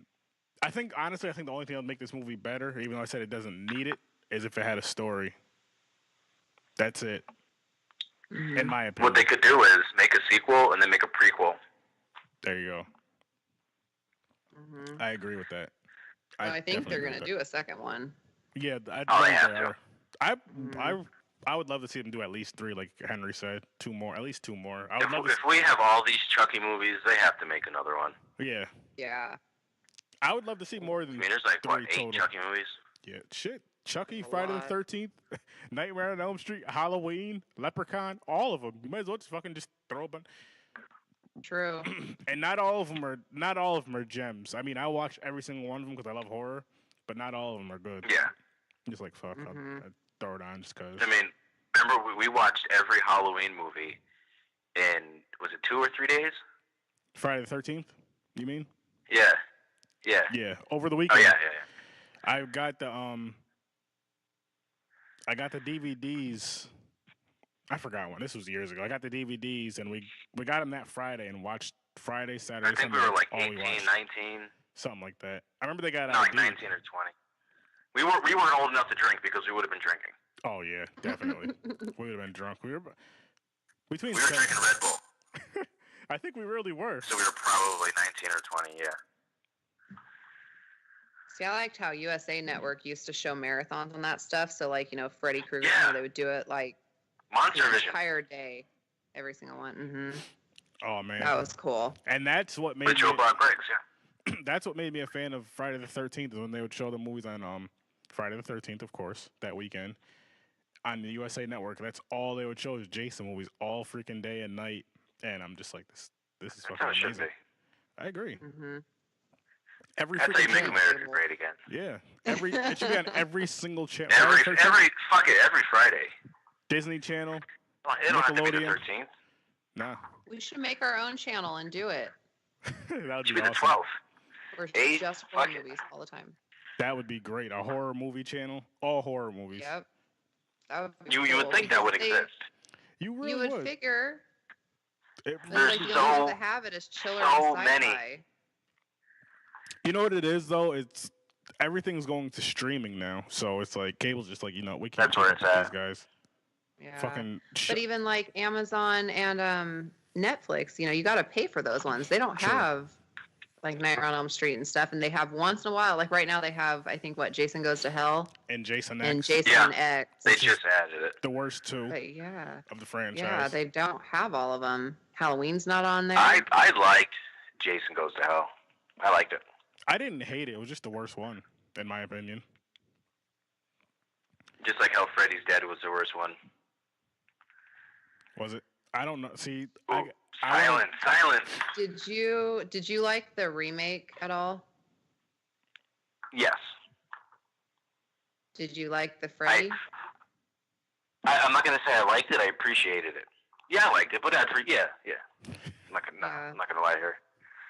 honestly, I think the only thing that would make this movie better, even though I said it doesn't need it, is if it had a story. That's it. In my opinion. What they could do is make a sequel and then make a prequel. There you go. I agree with that. Well, I think they're going to do a second one. Yeah, they have to. I would love to see them do at least 3, like Henry said. 2 more, at least 2 more. If we have all these Chucky movies, they have to make another one. Yeah. Yeah. I would love to see more than. There's like 3 8 total. Chucky movies. Yeah, shit. Chucky, Friday the 13th, Nightmare on Elm Street, Halloween, Leprechaun, all of them. You might as well just fucking just throw a bunch. True. And not all of them are gems. I mean, I watch every single one of them because I love horror, but not all of them are good. Yeah. I'm just like, fuck, I'll throw it on just because. I mean, remember we watched every Halloween movie in, was it 2 or 3 days? Friday the 13th, you mean? Yeah. Yeah. Yeah, over the weekend. Oh, yeah. I got the DVDs. I forgot when. This was years ago. I got the DVDs, and we got them that Friday and watched Friday, Saturday, I think Sunday. we were like 18, we 19. Something like that. I remember they got no, like 19 or 20. We weren't old enough to drink because we would have been drinking. Oh, yeah, definitely. We would have been drunk. We were drinking Red Bull. I think we really were. So we were probably 19 or 20, yeah. See, I liked how USA Network used to show marathons on that stuff. So, like, you know, Freddy Krueger, they would do it, like, Monster the Vision. Entire day. Every single one. Mm-hmm. Oh, man. That was cool. And that's what made me... Joe Bob Briggs, yeah. That's what made me a fan of Friday the 13th, is when they would show the movies on Friday the 13th, of course, that weekend. On the USA Network, that's all they would show is Jason movies all freaking day and night. And I'm just like, this is fucking amazing. Should be. I agree. Mm-hmm. That's how you make America great again. Yeah. It should be on every single channel. Every Friday. Disney Channel. Well, it don't have to be the 13th. Nah. We should make our own channel and do it. That would be be the awesome. 12th. Or 8th. Just horror movies all the time. That would be great. A horror movie channel. All horror movies. Yep. That would be You would cool, think that would because exist. You really you would figure. It It's There's like really- the only so- ones that have it is Chiller so and many. Sci-Fi. You know what it is though? It's everything's going to streaming now, so it's like cable's just like we can't. That's where keep it's up with at. these guys. Yeah. Fucking. But even like Amazon and Netflix, you got to pay for those ones. They don't True. have like Nightmare on Elm Street and stuff, and they have once in a while. Like right now, they have I think Jason Goes to Hell and Jason and X, Jason Yeah. X. They Which is- just added it. the worst two But yeah, of the franchise. yeah, they don't have all of them. Halloween's not on there. I liked Jason Goes to Hell. I liked it. I didn't hate it. It was just the worst one, in my opinion. Just like how Freddy's Dead was the worst one. Was it? I don't know. See, Ooh, I silence. Did you like the remake at all? Yes. Did you like the Freddy? I'm not gonna say I liked it. I appreciated it. Yeah, I liked it, but yeah. I'm not gonna lie here.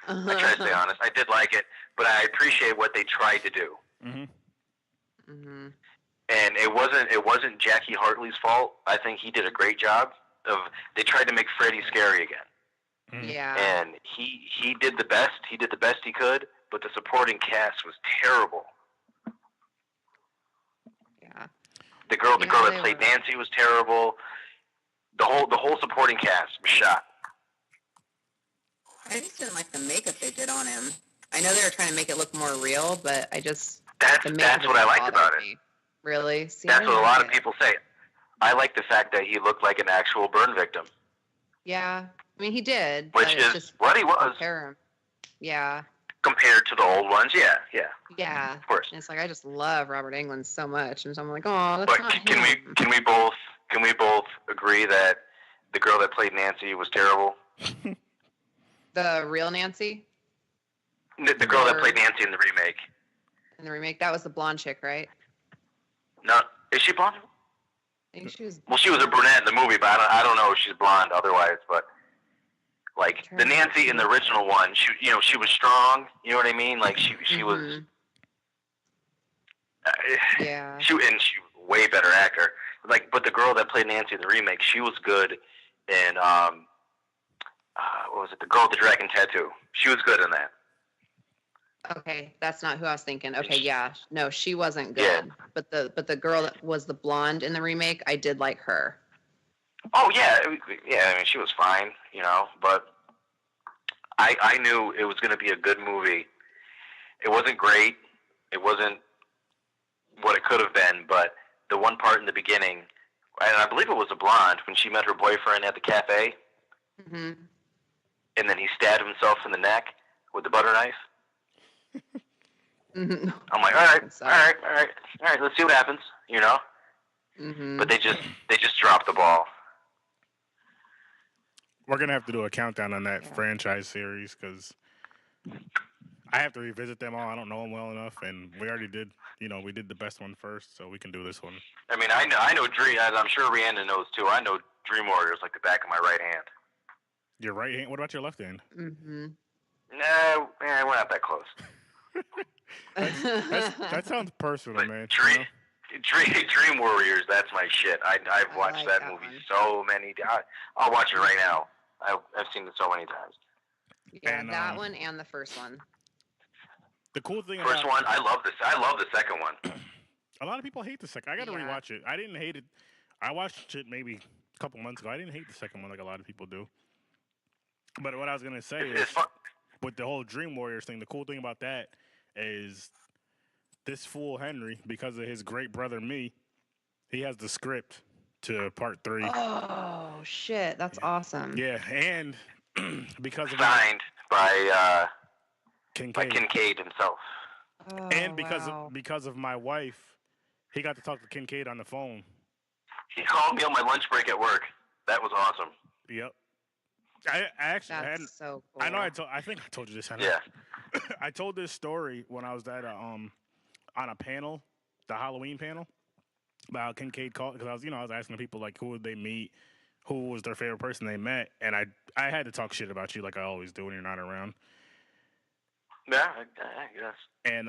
I try to stay honest. I did like it, but I appreciate what they tried to do. Mm-hmm. And it wasn't Jackie Hartley's fault. I think he did a great job of. They tried to make Freddy scary again. Mhm. Yeah. And he did the best. He did the best he could, but the supporting cast was terrible. Yeah. The girl Yeah, that they played were. Nancy was terrible. The whole supporting cast was shot. I just didn't like the makeup they did on him. I know they were trying to make it look more real, but I just That's the makeup what I just liked about bothered it. me. Really? See, I That's didn't what a lot like of it. people say. I like the fact that he looked like an actual burn victim, Yeah, I mean he did, which but it's is just what he was compare him. Yeah, compared to the old ones. Yeah. yeah. Of course. And it's like I just love Robert Englund so much, and so I'm like, oh, that's But not can him. we both agree that the girl that played Nancy was terrible? The real Nancy The girl that Or- played Nancy in the remake. in the remake, that was the blonde chick, right? No, is she blonde? I think she was. Well, she was a brunette in the movie, but I don't know if she's blonde otherwise. But like the Nancy in the original one, she was strong. You know what I mean? Like she was. Mhm. Yeah. She was a way better actor. Like, but the girl that played Nancy in the remake, she was good in what was it? The Girl with the Dragon Tattoo. She was good in that. Okay, that's not who I was thinking. Okay, yeah, no, she wasn't good. Yeah. But the girl that was the blonde in the remake, I did like her. Oh yeah, yeah. I mean, she was fine, but I knew it was going to be a good movie. It wasn't great. It wasn't what it could have been, but the one part in the beginning, and I believe it was a blonde when she met her boyfriend at the cafe, Hmm. and then he stabbed himself in the neck with the butter knife. Hmm. I'm like, all right. Let's see what happens, Hmm. But they just dropped the ball. We're gonna have to do a countdown on that Yeah. franchise series because I have to revisit them all. I don't know them well enough, and we already did. We did the best one first, so we can do this one. I mean, I know Dream. I'm sure Rhiannon knows too. I know Dream Warriors like the back of my right hand. Your right hand. What about your left hand? Hmm. No, we're not that close. That sounds personal, But man. Dream Warriors, that's my shit. I've I watched like that that movie one. so many times. I'll watch it right now. I've seen it so many times. Yeah, And, that one and the first one. The cool thing First about one, I love this. I love the second one. a lot of people hate the second. I got to Yeah. rewatch it. I didn't hate it. I watched it maybe a couple months ago. I didn't hate the second one like a lot of people do. But what I was gonna say It's is, fun. with the whole Dream Warriors thing, the cool thing about that is this fool Henry, because of his great brother me, he has the script to part 3. Oh shit, that's awesome. Yeah, and because of Signed by Kincaid, Kincaid himself. Oh, and wow. because of my wife, he got to talk to Kincaid on the phone. He called me on my lunch break at work. That was awesome. Yep. I actually That's hadn't. so cool. I know. I think I told you this. Henry. Yeah. I told this story when I was at on a panel, the Halloween panel, about Kincaid called because I was asking people like who would they meet, who was their favorite person they met, and I had to talk shit about you like I always do when you're not around. Yeah, I guess. And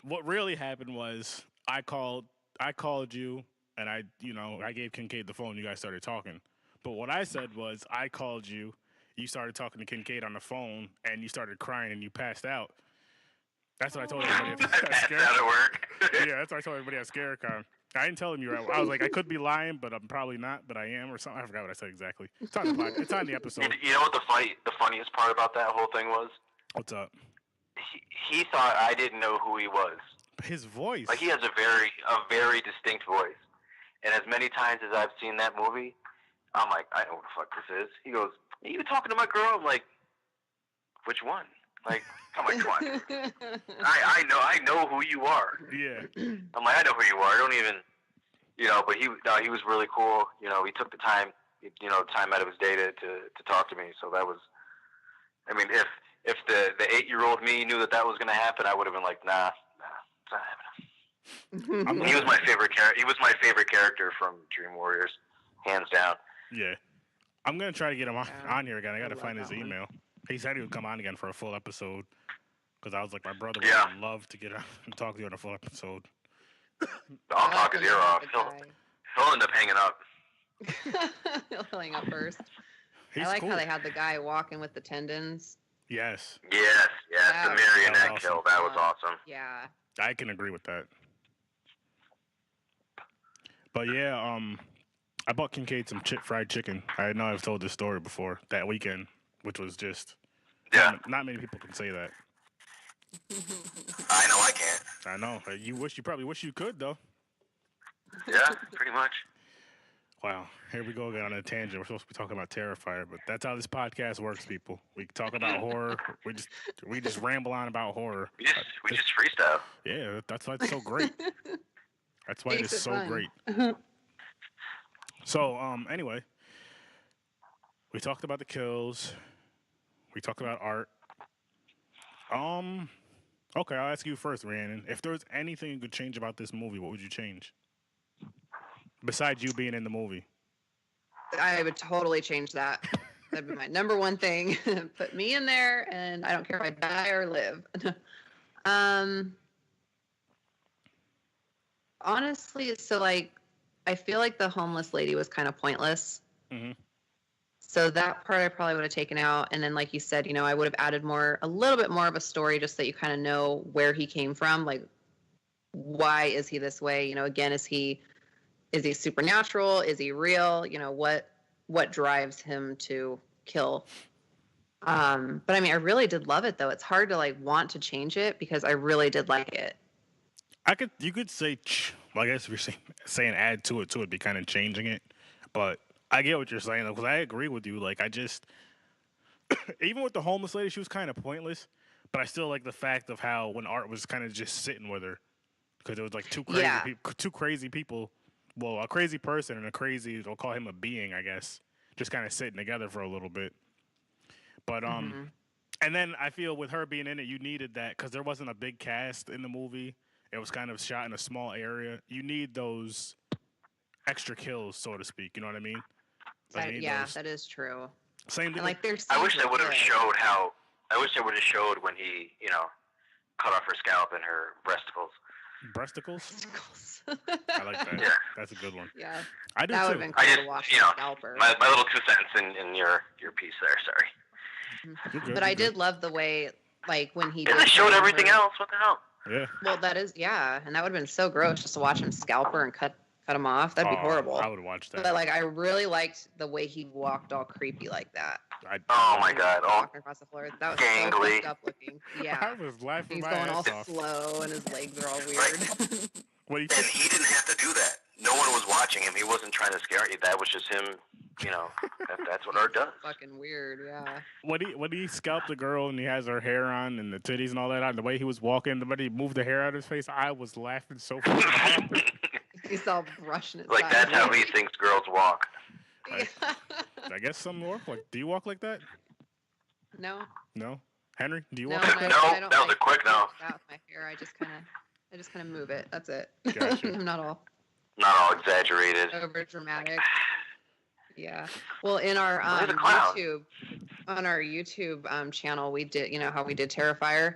what really happened was I called I called you and I gave Kincaid the phone. You guys started talking. But what I said was, I called you. You started talking to Kincaid on the phone, and you started crying and you passed out. That's what I told everybody at That's out of work. Yeah, that's what I told everybody at Scarecon. I didn't tell him you were. I was like, I could be lying, but I'm probably not. But I am, or something. I forgot what I said exactly. It's on the podcast. It's on the episode. You know what the funniest part about that whole thing was? What's up? He thought I didn't know who he was. His voice. Like, he has a very distinct voice. And as many times as I've seen that movie, I'm like, I know what the fuck this is. He goes, are you talking to my girl? I'm like, which one? Like, I'm like, come on. I know who you are. Yeah. I'm like, I know who you are. I don't even, but he was really cool. He took the time, time out of his day to talk to me. So that was, I mean, if the 8-year-old me knew that was going to happen, I would have been like, nah, it's not happening. He was my favorite character. He was my favorite character from Dream Warriors, hands down. Yeah. I'm going to try to get him on here again. I got to find his email. He said he would come on again for a full episode. Because I was like, my brother would love to get on and talk to you on a full episode. I'll talk his ear off. He'll end up hanging up. He'll hang up first. He's I like cool. how they had the guy walking with the tendons. Yes. Yes. The marionette kill. That was awesome. Yeah. I can agree with that. But yeah, I bought Kincaid some fried chicken. I know I've told this story before that weekend, which was just not many people can say that. I know I can't. I know. You probably wish you could though. Yeah, pretty much. Wow, here we go again on a tangent. We're supposed to be talking about Terrifier, but that's how this podcast works, people. We talk about horror. We just ramble on about horror. We just freestyle. Yeah, that's why it's so great. That's why it is so great. So, anyway, we talked about the kills. We talked about art. Okay, I'll ask you first, Rhiannon. If there was anything you could change about this movie, what would you change? Besides you being in the movie. I would totally change that. That'd be my number one thing. Put me in there, and I don't care if I die or live. Honestly, so like, I feel like the homeless lady was kind of pointless. Mm-hmm. So that part I probably would have taken out. And then, like you said, I would have added a little bit more of a story just that you kind of know where he came from. Like, why is he this way? Again, is he supernatural? Is he real? What drives him to kill? But I mean, I really did love it though. It's hard to want to change it because I really did like it. You could say, well, I guess if you're saying add to it, be kind of changing it. But I get what you're saying, though, because I agree with you. Like, I just, even with the homeless lady, she was kind of pointless. But I still like the fact of how when Art was kind of just sitting with her, because it was like two crazy people. Well, a crazy person and we'll call him a being, I guess, just kind of sitting together for a little bit. But and then I feel with her being in it, you needed that because there wasn't a big cast in the movie. It was kind of shot in a small area. You need those extra kills, so to speak. You know what I mean? That is true. Same thing. I wish they would have showed how. I wish they would have showed when he, cut off her scalp and her breasticles. Breasticles? I like that. Yeah. That's a good one. Yeah. I do that would too. have been cool to watch the scalper. My little 2 cents in your piece there. Sorry. Good, but I did love the way, when he. They showed everything else. What the hell? Yeah. Well, that is, and that would have been so gross just to watch him scalp her and cut him off. That'd be horrible. I would watch that. But I really liked the way he walked all creepy like that. Oh my God! Walking across the floor. That was gangly. so fucked up looking. Yeah. I was laughing. He's my going all ass off. slow and his legs are all weird. Right. And he didn't have to do that. No one was watching him. He wasn't trying to scare you. That was just him. That's what Art does. Fucking weird, yeah. When he scalped the girl and he has her hair on and the titties and all that on, the way he was walking, the way he moved the hair out of his face, I was laughing so fucking hard. He's all brushing it. Like, that's how he thinks girls walk. I guess some walk do you walk like that? No. No? Henry, do you No, walk like that? No, that was a quick no. Out with my hair. I just kind of move it. That's it. Gotcha. Not all exaggerated. over dramatic. Yeah. Well, in our Where's the clown? YouTube channel, we did, how we did Terrifier.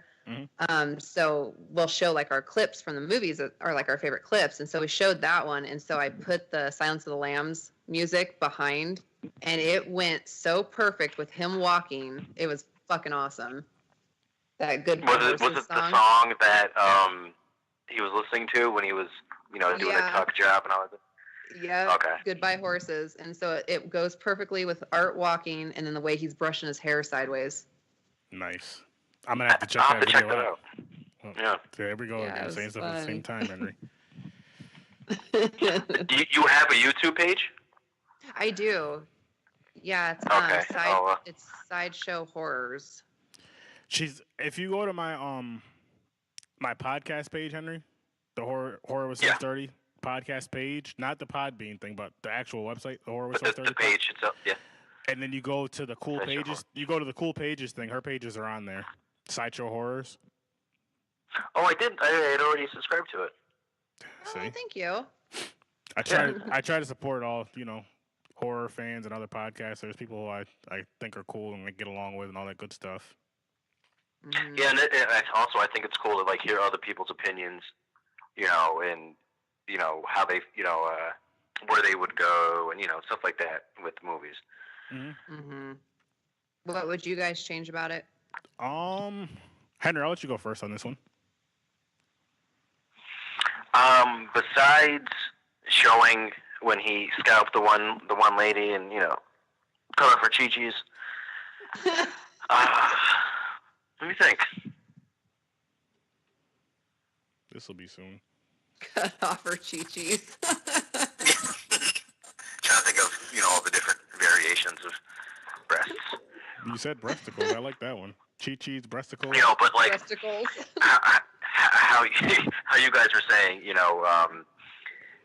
So we'll show like our clips from the movies that are like our favorite clips. And so we showed that one. And so I put the Silence of the Lambs music behind, and it went so perfect with him walking. It was fucking awesome. That good Was it song. the song that he was listening to when he was, doing the tuck job and all that? Yeah. Okay. Goodbye Horses. And so it goes perfectly with Art walking and then the way he's brushing his hair sideways. Nice. I'm gonna have to check that video out. Well, yeah. There we go Yeah, again, saying stuff at the same time, Henry. You have a YouTube page? I do. Yeah, it's Okay. it's Sideshow Horrors. If you go to my my podcast page, Henry, the horror with 630 podcast page, not the Podbean thing, but the actual website, the horror with 630. The page itself, yeah. And then you go to the cool pages. You go to the cool pages thing. Her pages are on there. Sideshow Horrors. Oh, I did. I had already subscribed to it. See? Oh, thank you. I try to support all horror fans and other podcasters, people who I think are cool and I get along with and all that good stuff. Mm-hmm. Yeah, and also I think it's cool to like hear other people's opinions, and how they, where they would go and stuff like that with movies. Mm-hmm. What would you guys change about it? Henry, I'll let you go first on this one. Besides showing when he scalped the one lady and cut off her chi-chis, let me think. This will be soon. Cut off her chi-chis. Trying to think of all the different variations of breasts. You said breasticles. I like that one. Chi-chis, breasticles. But like breasticles. how you guys were saying,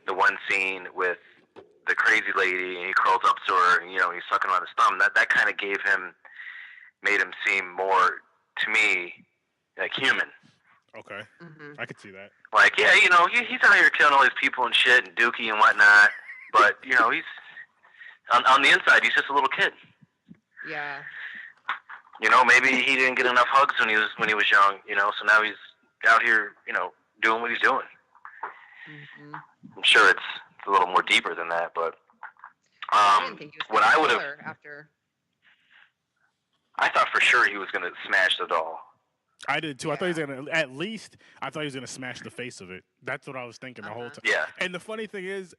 the one scene with the crazy lady and he curls up to her and he's sucking on his thumb. That kind of made him seem more to me like human. Okay, I could see that. Like, yeah, he's out here killing all these people and shit and dookie and whatnot, but he's on the inside. He's just a little kid. Yeah. Maybe he didn't get enough hugs when he was young. So now he's out here, doing what he's doing. Mm-hmm. I'm sure it's a little more deeper than that, but I didn't think he was what I would have after. I thought for sure he was going to smash the doll. I did too. Yeah. I thought he was gonna smash the face of it. That's what I was thinking the whole time. Yeah. And the funny thing is,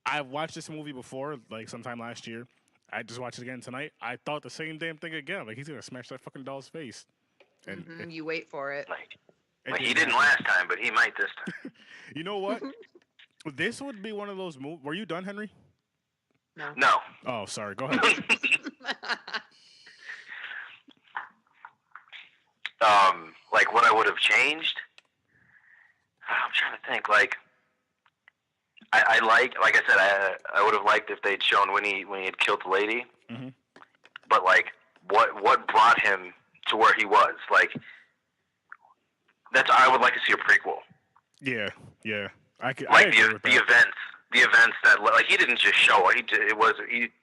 I watched this movie before, like sometime last year. I just watched it again tonight. I thought the same damn thing again. Like, he's gonna smash that fucking doll's face. And you wait for it. Like he didn't last time, but he might this time. You know what? This would be one of those movies. Were you done, Henry? No. Oh, sorry. Go ahead. Like what I would have changed. I'm trying to think. Like, I like I said, I would have liked if they'd shown when he had killed the lady. Mm-hmm. But like, what brought him to where he was? Like, I would like to see a prequel. Yeah. I agree with that. The events that, like, he didn't just show up. He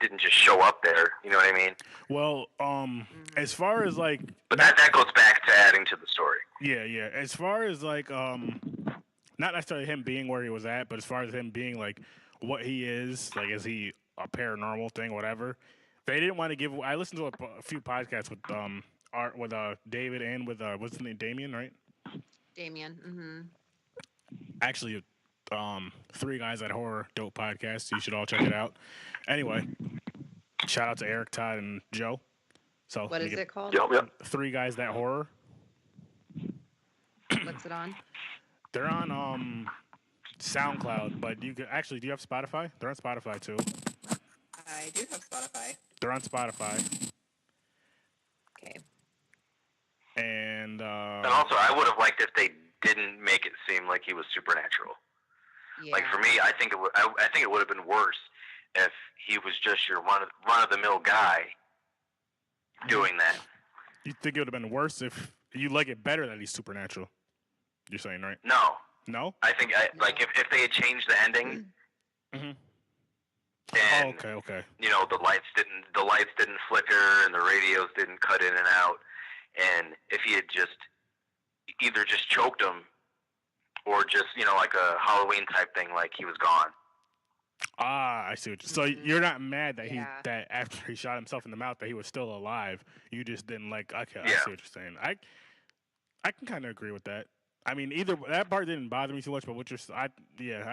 didn't just show up there. You know what I mean? Well, as far as like, but that goes back to adding to the story. Yeah. As far as like, not necessarily him being where he was at, but as far as him being like what he is, like, is he a paranormal thing, whatever? They didn't want to give. I listened to a few podcasts with David and with what's his name, Damien, right? Damien. Mm-hmm. Actually, 3 Guys at Horror, dope podcast. You should all check it out. Anyway, shout out to Eric, Todd, and Joe. So what is it called? Yep. 3 Guys That Horror. What's it on? They're on SoundCloud, but do you have Spotify? They're on Spotify too. I do have Spotify. They're on Spotify. Okay. And also, I would have liked if they didn't make it seem like he was supernatural. Yeah. Like, for me, I think it would have been worse if he was just your run of the mill guy doing that. You think it would have been worse if you like it better that he's supernatural? You're saying, right? No. I think like if they had changed the ending. Mm-hmm. And, okay. The lights didn't flicker and the radios didn't cut in and out. And if he had just either just choked him or just, like a Halloween type thing, like he was gone. Ah, I see. So you're not mad that Yeah. that after he shot himself in the mouth that he was still alive. You just didn't like. Okay, I Yeah. see what you're saying. I can kind of agree with that. I mean, either that part didn't bother me too much, but what you're, I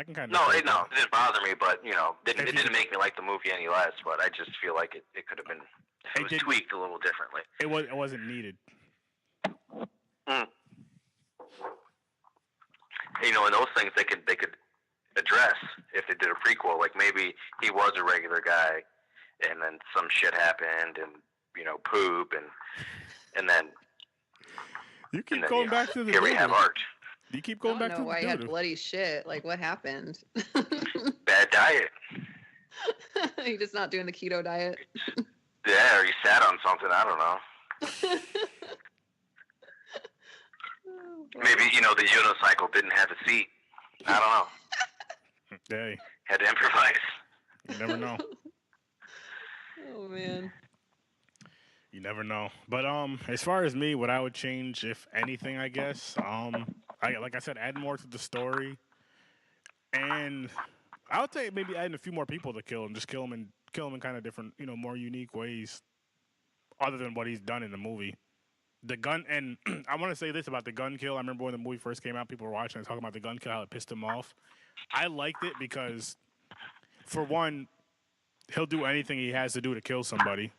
can kind of. No, it didn't bother me, but it If you- didn't make me like the movie any less. But I just feel like it could have been. It was tweaked a little differently. It wasn't needed. Mm. And those things they could address if they did a prequel. Like maybe he was a regular guy, and then some shit happened, and poop, and then. You keep going back to the. Here we have art. You keep going back to the. I don't know why he had bloody shit. Like, what happened? Bad diet. He just not doing the keto diet. Yeah, or he sat on something. I don't know. Maybe the unicycle didn't have a seat. I don't know. Hey. Had to improvise. You never know. Oh man. You never know. But as far as me, what I would change, if anything, I guess, like I said, add more to the story, and I would say maybe adding a few more people to kill him, just kill him in kind of different, more unique ways, other than what he's done in the movie. The gun, and I want to say this about the gun kill. I remember when the movie first came out, people were watching and talking about the gun kill, how it pissed him off. I liked it because, for one, he'll do anything he has to do to kill somebody.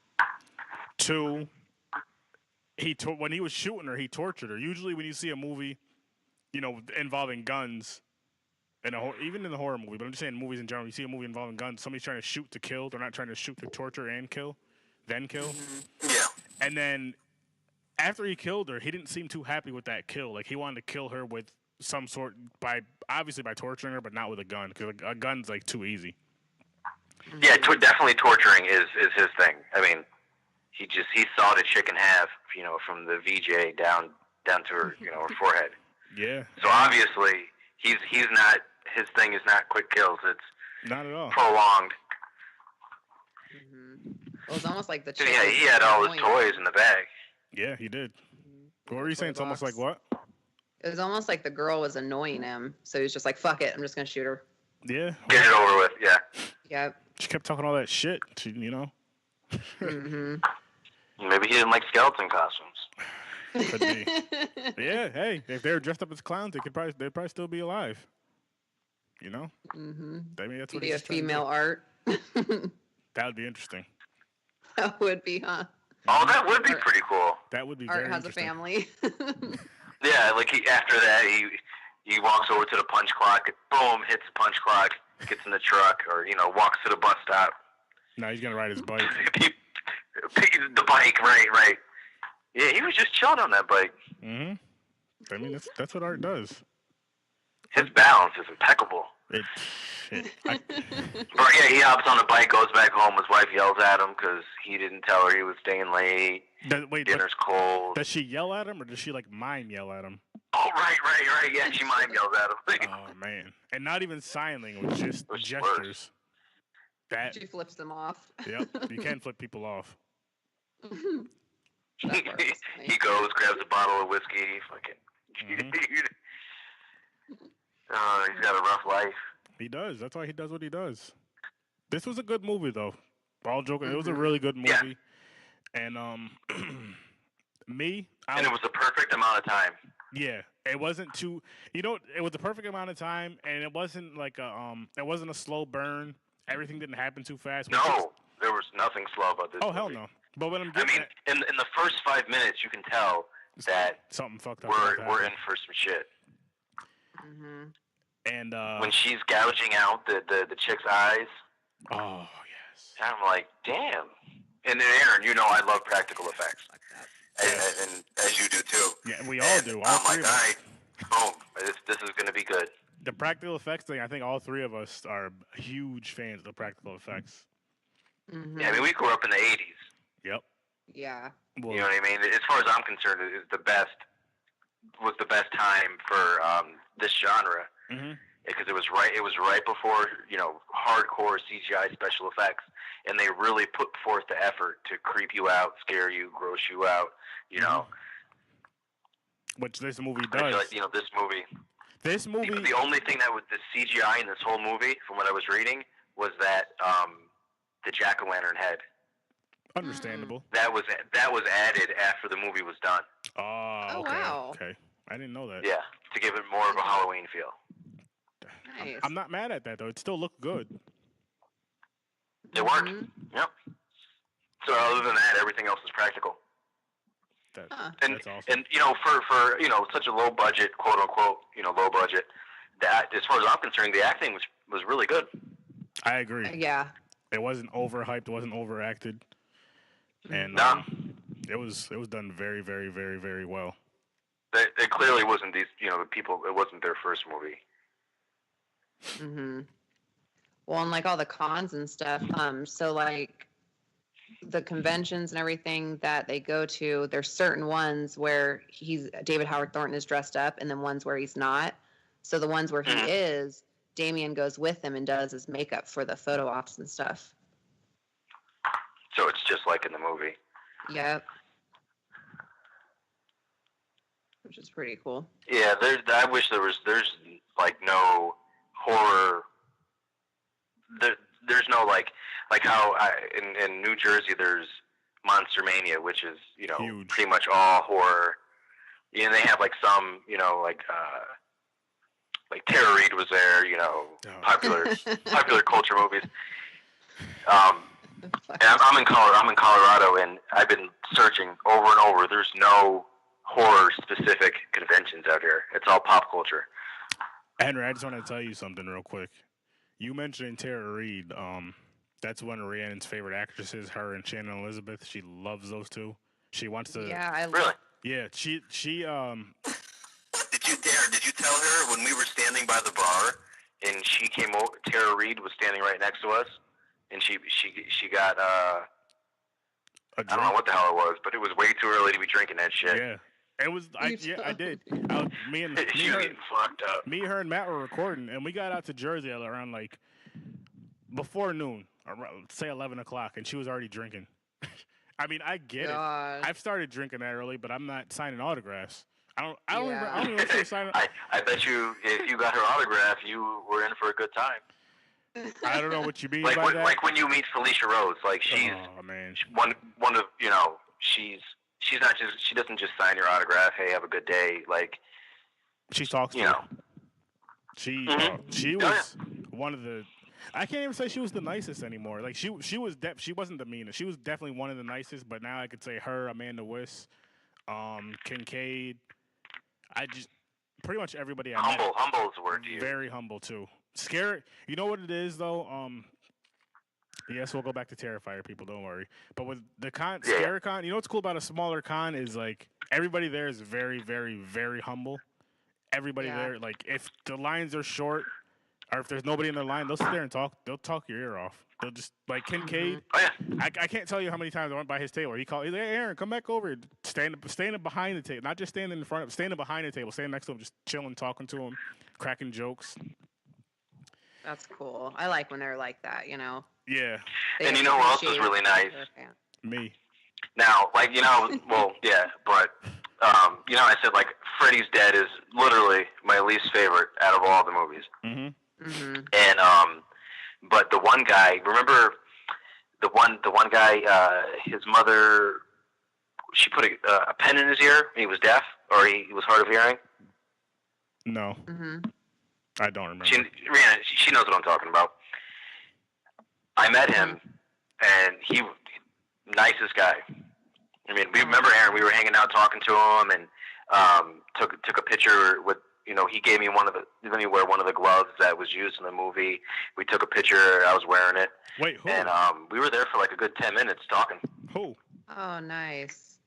Two, when he was shooting her, he tortured her. Usually when you see a movie, involving guns, even in the horror movie, but I'm just saying movies in general, you see a movie involving guns, somebody's trying to shoot to kill. They're not trying to shoot to torture and kill, then kill. Yeah. And then after he killed her, he didn't seem too happy with that kill. Like, he wanted to kill her with some sort, obviously by torturing her, but not with a gun, because a gun's, like, too easy. Yeah, definitely torturing is his thing. I mean, he sawed a chick in half, from the VJ down to her, her forehead. Yeah. So obviously, he's not, his thing is not quick kills. It's not at all prolonged. Mm-hmm. It was almost like the chick. Yeah, he had all his toys in the bag. Yeah, he did. What were you saying? It's almost like what? It was almost like the girl was annoying him, so he was just like, "Fuck it, I'm just gonna shoot her." Yeah. Get it over with. Yeah. Yep. She kept talking all that shit. Mm-hmm. Maybe he didn't like skeleton costumes. Could be. Yeah. Hey, if they were dressed up as clowns, they'd probably still be alive. Mm-hmm. I mean, that's Could what be a female art. That would be interesting. That would be, huh? Oh, that would be pretty cool. That would be Art very has a interesting. family. Yeah, like after that, he walks over to the punch clock, boom, hits the punch clock, gets in the truck, or walks to the bus stop. No, he's gonna ride his bike. The bike, right. Yeah, he was just chilling on that bike. Mm-hmm. I mean, that's what art does. His balance is impeccable. But yeah, he hops on the bike, goes back home. His wife yells at him because he didn't tell her he was staying late. Dinner's cold. Does she yell at him, or does she mime yell at him? Oh, right. Yeah, she mime yells at him. Oh man, and not even sign language, just gestures. She flips them off. Yep, you can flip people off. He goes, grabs a bottle of whiskey, fucking. Oh, he's got a rough life. He does. That's why he does what he does. This was a good movie, though. All joking, it was a really good movie. Yeah. And and it was the perfect amount of time. Yeah, it wasn't too. It was the perfect amount of time, and it wasn't like it wasn't a slow burn. Everything didn't happen too fast. No, there was nothing slow about this. Oh movie. hell no! But when in the first 5 minutes, you can tell that something fucked up. We're in for some shit. Mm-hmm. And when she's gouging out the chick's eyes. Oh yes. And I'm like, damn. And then Aaron, I love practical effects, and as you do too. Yeah, we all do. All three of us. Boom! This is gonna be good. The practical effects thing, I think all three of us are huge fans of the practical effects. Mm-hmm. Yeah, I mean, we grew up in the 80s. Yep. Yeah. You know what I mean? As far as I'm concerned, it was the best time for this genre. Mm-hmm. Because it was right before hardcore CGI special effects, and they really put forth the effort to creep you out, scare you, gross you out. which this movie I feel does. like, this movie. The only thing that was the CGI in this whole movie, from what I was reading, was that the jack-o'-lantern head. Understandable. That was added after the movie was done. Oh, okay. Wow. Okay. I didn't know that. Yeah, to give it more of a Halloween feel. Nice. I'm not mad at that though. It still looked good. It worked. Yep. So other than that, everything else is practical. That's And awesome. and for such a low budget, quote unquote, low budget, that as far as I'm concerned, the acting was really good. I agree. Yeah. It wasn't overhyped. It wasn't overacted. And it was done very, very, very, very well. It clearly wasn't these the people. It wasn't their first movie. Well, and like all the cons and stuff. So like the conventions and everything that they go to, there's certain ones where David Howard Thornton is dressed up, and then ones where he's not. So the ones where he is, Damien goes with him and does his makeup for the photo ops and stuff. So it's just like in the movie. Yep. Which is pretty cool. Yeah, I wish there's like no horror. There's no like how in New Jersey there's Monster Mania, which is huge. Pretty much all horror. And they have like some like Tara Reid was there, popular culture movies. And I'm in Colorado, and I've been searching over and over. There's no horror-specific conventions out here. It's all pop culture. Henry, I just want to tell you something real quick. You mentioned Tara Reid. That's one of Rhiannon's favorite actresses, her and Shannon Elizabeth. She loves those two. She wants to... Yeah, Really? Yeah, she Did you tell her when we were standing by the bar, and she came over, Tara Reid was standing right next to us, and she got I don't know what the hell it was, but it was way too early to be drinking that shit. Yeah. It was, I did. Me, her, and Matt were recording, and we got out to Jersey around like before noon, around, say 11 o'clock, and she was already drinking. I mean, I get it. I've started drinking that early, but I'm not signing autographs. I don't even know if she's signing. I bet you, if you got her autograph, you were in for a good time. I don't know what you mean like by that. Like when you meet Felicia Rose, like she's one of she's not just, she doesn't just sign your autograph. Hey, have a good day. Like she talks to you. She was one of the. I can't even say she was the nicest anymore. Like she wasn't the meanest. She was definitely one of the nicest. But now I could say her, Amanda Wiss, Kincaid. I just pretty much everybody I met. Humble is the word to use. Very humble too. Scary. You know what it is though. Yes, we'll go back to Terrifier, people. Don't worry. But with the Scary Con, you know what's cool about a smaller con is like everybody there is very, very, very humble. Everybody there, like if the lines are short or if there's nobody in the line, they'll sit there and talk. They'll talk your ear off. They'll just like Kincaid. I can't tell you how many times I went by his table. He called. He's like, hey, Aaron, come back over. Standing behind the table, not just standing in front of, standing behind the table, standing next to him, just chilling, talking to him, cracking jokes. That's cool. I like when they're like that, Yeah. And you know what else is really nice? Me. Now, like, well, yeah, but, I said, like, Freddy's Dead is literally my least favorite out of all the movies. And, but the one guy, remember the one guy, his mother, she put a pen in his ear, he was deaf, or he was hard of hearing? No. I don't remember. She knows what I'm talking about. I met him, and he nicest guy. I mean, we remember Aaron. We were hanging out, talking to him, and took a picture with. He gave me let me wear one of the gloves that was used in the movie. We took a picture. I was wearing it. Wait, who? And we were there for like a good 10 minutes talking. Who? Oh, nice.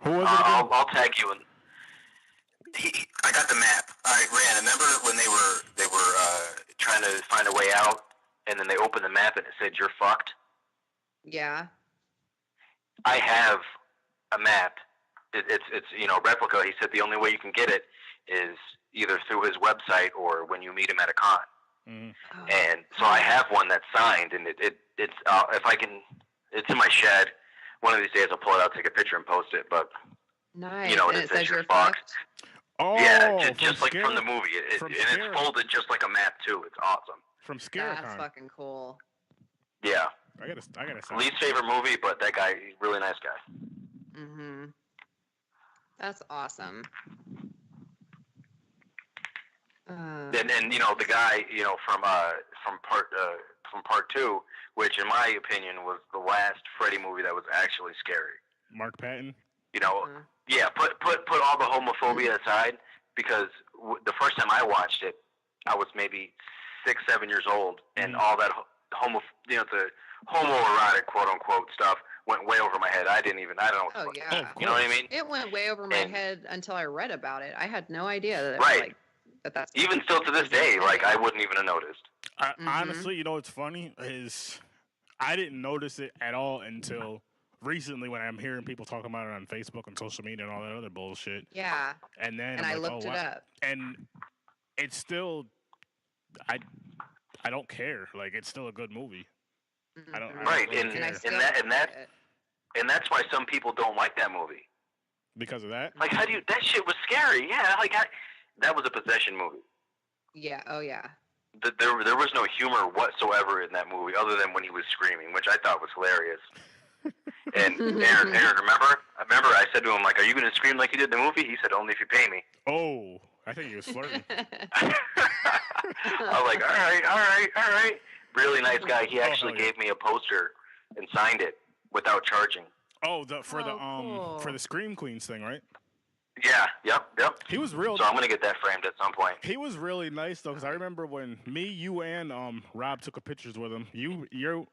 Who was it again? I'll tag you. I got the map. All right, Rand. Remember when they were trying to find a way out, and then they opened the map and it said "You're fucked." Yeah. I have a map. It's replica. He said the only way you can get it is either through his website or when you meet him at a con. And so I have one that's signed, and it's if I can, it's in my shed. One of these days I'll pull it out, take a picture, and post it. But Nice. You know, and it it says says you're you're fucked. fucked. Oh, Yeah, just like Scare- from the movie. from And it's Scare- folded just like a map, too. It's awesome. from That's Scarecon. fucking cool. Yeah. I gotta say. Least favorite movie, but that guy, really nice guy. Mm-hmm. That's awesome. And you know, the guy, you know, from part 2, which in my opinion was the last Freddy movie that was actually scary. Mark Patton. You know, Mhm. yeah, put all the homophobia aside, because the first time I watched it, I was maybe 6, 7 years old, and all that the homoerotic quote unquote stuff went way over my head. I don't know what the Oh fuck. yeah. of You know what I course. mean? It went way over my head until I read about it. I had no idea that it Right. was like that's Even still to this day, like I wouldn't even have noticed. Honestly, you know what's funny is I didn't notice it at all until recently when I'm hearing people talking about it on Facebook and social media and all that other bullshit. Yeah. And then And I'm I like, looked oh, it wow. up. And it's still, I don't care. Like it's still a good movie. I don't. Mhm. Right, really and- care. I still that- don't get it. And that's why some people don't like that movie. Because of that. Like, how do you? That shit was scary. Yeah, like that was a possession movie. Yeah. Oh yeah. There was no humor whatsoever in that movie, other than when he was screaming, which I thought was hilarious. And Aaron, remember? I said to him, like, "Are you gonna scream like you did in the movie?" He said, "Only if you pay me." Oh, I think he was flirting. I was like, all right. Really nice guy. He actually hell yeah. gave me a poster and signed it without charging. Oh, for cool. the Scream Queens thing, right? Yeah, yep. He was real. So I'm gonna get that framed at some point. He was really nice though, because I remember when me, you, and Rob took pictures with him.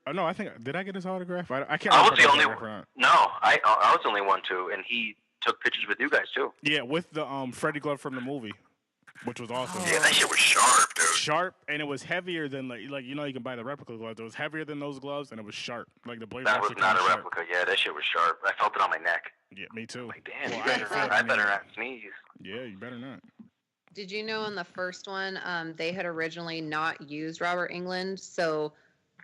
I think did I get his autograph? I can't. I was remember the if I only got it or not. No, I was the only one too, and he took pictures with you guys too. Yeah, with the Freddy glove from the movie, which was awesome. Yeah, that shit was sharp, dude. Sharp, and it was heavier than like you know you can buy the replica gloves. It was heavier than those gloves, and it was sharp. Like the blade. That was actually not a kinda sharp. replica. Yeah, that shit was sharp. I felt it on my neck. Yeah, me too. Like, damn, Well, you I had to feel it I on better me. not sneeze. Yeah, you better not. Did you know in the first one, they had originally not used Robert Englund? So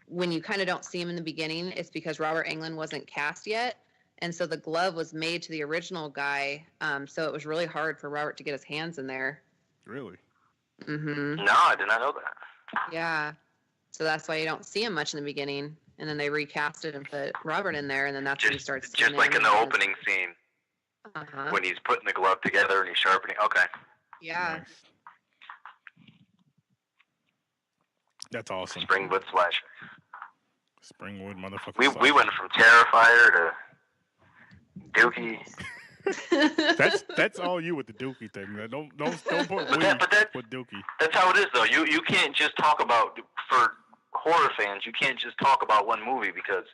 when you kind of don't see him in the beginning, it's because Robert Englund wasn't cast yet. And so the glove was made to the original guy. So it was really hard for Robert to get his hands in there. Really? Mm-hmm. No, I did not know that. Yeah. So that's why you don't see him much in the beginning. And then they recast it and put Robert in there. And then that's when you start seeing Just like him in the as- opening scene Uh-huh. when he's putting the glove together and he's sharpening. Okay. Yeah. Nice. That's awesome. Springwood Slash. Springwood, motherfucker. We went from Terrifier to Dookie. That's all you with the Dookie thing. Man. Don't put But we that- with Dookie. That's how it is, though. You can't just talk about, for horror fans, you can't just talk about one movie, because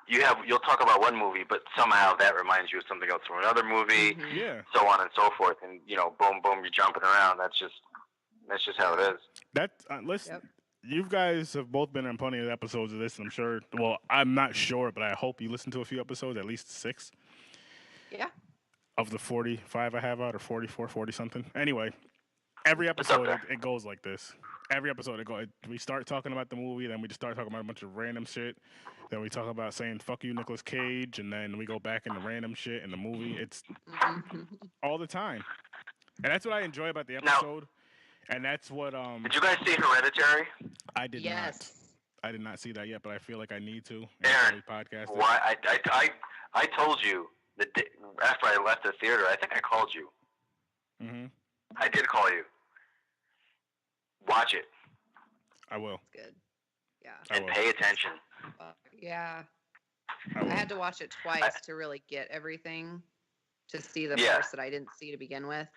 you'll talk about one movie, but somehow that reminds you of something else from another movie, Mhm. Yeah. so on and so forth, and boom, boom, you're jumping around. That's just how it is. That listen. Yep. You guys have both been on plenty of episodes of this, and I'm sure. Well, I'm not sure, but I hope you listen to a few episodes, at least 6 Yeah. of the 45 I have out, or 44, 40 something. Anyway, every up episode there. it goes like this. Every episode we start talking about the movie, then we just start talking about a bunch of random shit. Then we talk about saying "fuck you, Nicolas Cage," and then we go back into random shit in the movie. It's Mhm. all the time, and that's what I enjoy about the Now- episode. And that's what Did you guys see Hereditary? I did not. Yes. I did not see that yet, but I feel like I need to. Aaron, Podcast. Why? I told you the day, after I left the theater. I think I called you. Mm-hmm. I did call you. Watch it I will. Good. Yeah. I and will. pay attention. Yeah. I I will. had to watch it twice to really get everything, to see the Yeah. parts that I didn't see to begin with.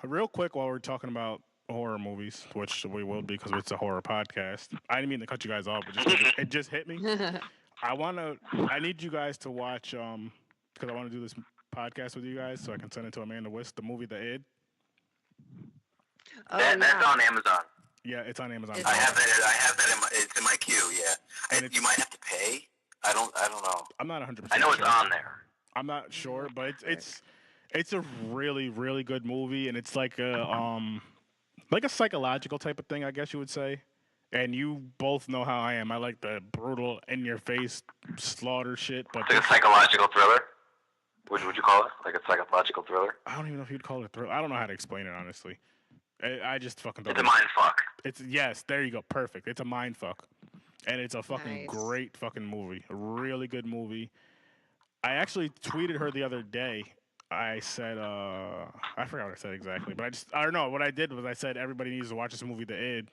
Real quick, while we're talking about horror movies, which we will because it's a horror podcast. I didn't mean to cut you guys off, but it just hit me. I need you guys to watch because I want to do this podcast with you guys, so I can send it to Amanda Wist, the movie The Id. Oh, That's yeah. on Amazon. Yeah, it's on Amazon. It's I have that in my. It's in my queue. Yeah, And and it's- you might have to pay. I don't know. I'm not 100%. I know it's sure. on there. I'm not sure, but it's a really, really good movie, and it's like a psychological type of thing, I guess you would say. And you both know how I am. I like the brutal, in your face slaughter shit, but It's like a psychological thriller. What would you call it? Like a psychological thriller? I don't even know if you'd call it a thriller. I don't know how to explain it, honestly. I just fucking don't It's a know. mind fuck. Yes, there you go. Perfect. It's a mind fuck. And it's a fucking Nice. great fucking movie. A really good movie. I actually tweeted her the other day. I said, I forgot what I said exactly, but I don't know. What I did was I said everybody needs to watch this movie, The Id,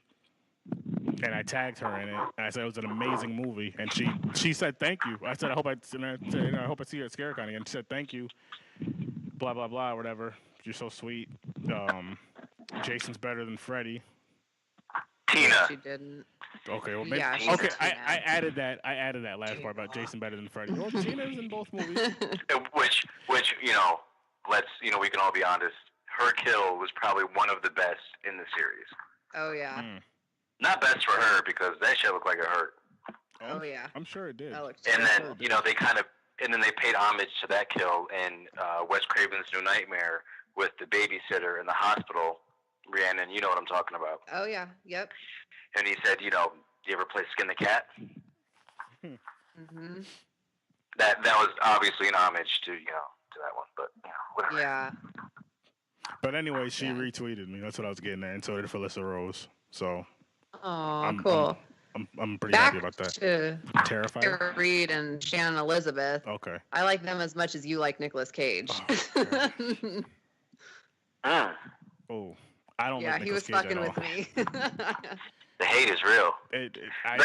and I tagged her in it. And I said it was an amazing movie, and she said thank you. I said I hope I see you at ScareCon again. She said thank you, blah blah blah, whatever. You're so sweet. Jason's better than Freddy. Tina. She didn't. Okay, well maybe. Yeah, she Okay, said I Tina. added that. I added that last part about Jason better than Freddy. Well, Tina's in both movies. Which we can all be honest. Her kill was probably one of the best in the series. Oh yeah. Not best for her because that shit looked like it hurt. Oh yeah. I'm sure it did. That looked And terrible. then they paid homage to that kill in Wes Craven's New Nightmare with the babysitter in the hospital. Rhiannon, you know what I'm talking about. Oh yeah. Yep. And he said, do you ever play Skin the Cat? Mhm. That was obviously an homage to that one, but whatever. Yeah. But anyway, she retweeted me. That's what I was getting at, and so did Felissa Rose. So Oh, cool. I'm pretty Back happy about that. to Terrifier. Tara Reid and Shannon Elizabeth. Okay. I like them as much as you like Nicolas Cage. Oh, I don't. Yeah, like he was Nicolas Cage fucking at with me. The hate is real. I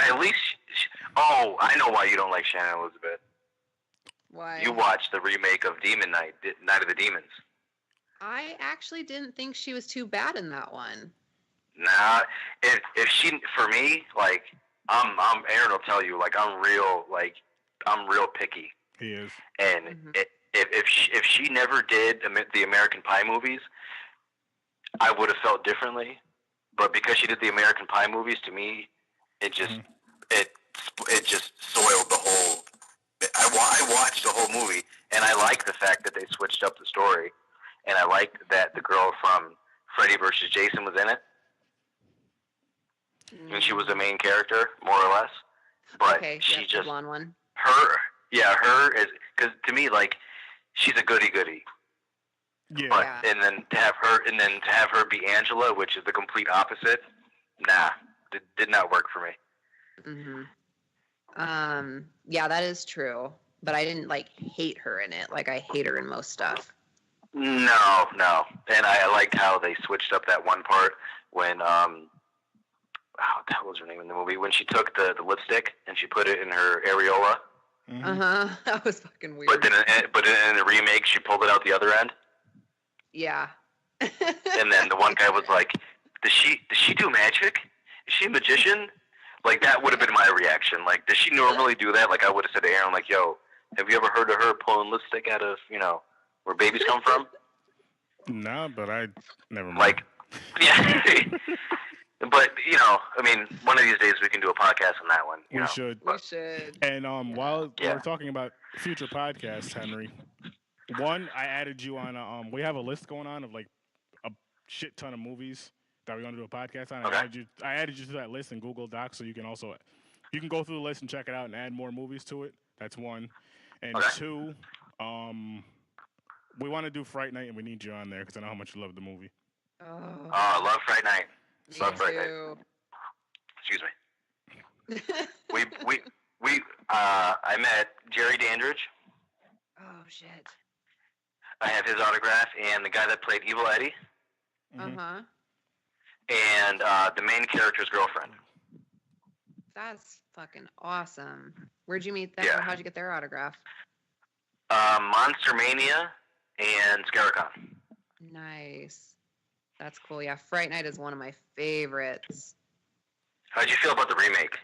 At least, I know why you don't like Shannon Elizabeth. Why? You watched the remake of Demon Night, Night of the Demons. I actually didn't think she was too bad in that one. Nah, if she, for me, like, Aaron will tell you, like, I'm real picky. He is. And if she never did the American Pie movies, I would have felt differently. But because she did the American Pie movies, to me, it just it just soiled the whole. I watched the whole movie, and I like the fact that they switched up the story, and I liked that the girl from Freddy vs. Jason was in it. And she was the main character, more or less. But she the blonde one. Her is, because to me, like, she's a goody-goody. Yeah. But, and then to have her be Angela, which is the complete opposite, nah, did not work for me. Yeah, that is true. But I didn't hate her in it. Like I hate her in most stuff. No. And I liked how they switched up that one part when what the hell was her name in the movie? When she took the lipstick and she put it in her areola. That was fucking weird. But in the remake, she pulled it out the other end. Yeah. And then the one guy was like, does she do magic? Is she a magician? Like, that would have been my reaction. Like, does she normally do that? Like, I would have said to Aaron, like, yo, have you ever heard of her pulling lipstick out of, where babies come from? No, but I never mind. Like, yeah. But, I mean, one of these days we can do a podcast on that one. We should. We should. And while we're talking about future podcasts, Henry, one, I added you on. We have a list going on of like a shit ton of movies that we're gonna do a podcast on. Okay. I added you to that list in Google Docs, so you can go through the list and check it out and add more movies to it. That's one. And two, we want to do Fright Night, and we need you on there because I know how much you love the movie. Oh, I love Fright Night. Love Fright Night. too. Excuse me. I met Jerry Dandridge. Oh shit. I have his autograph, and the guy that played Evil Eddie, Uh-huh. and the main character's girlfriend. That's fucking awesome. Where'd you meet them? Yeah. Or how'd you get their autograph? Monster Mania and ScareCon. Nice. That's cool. Yeah, Fright Night is one of my favorites. How'd you feel about the remake?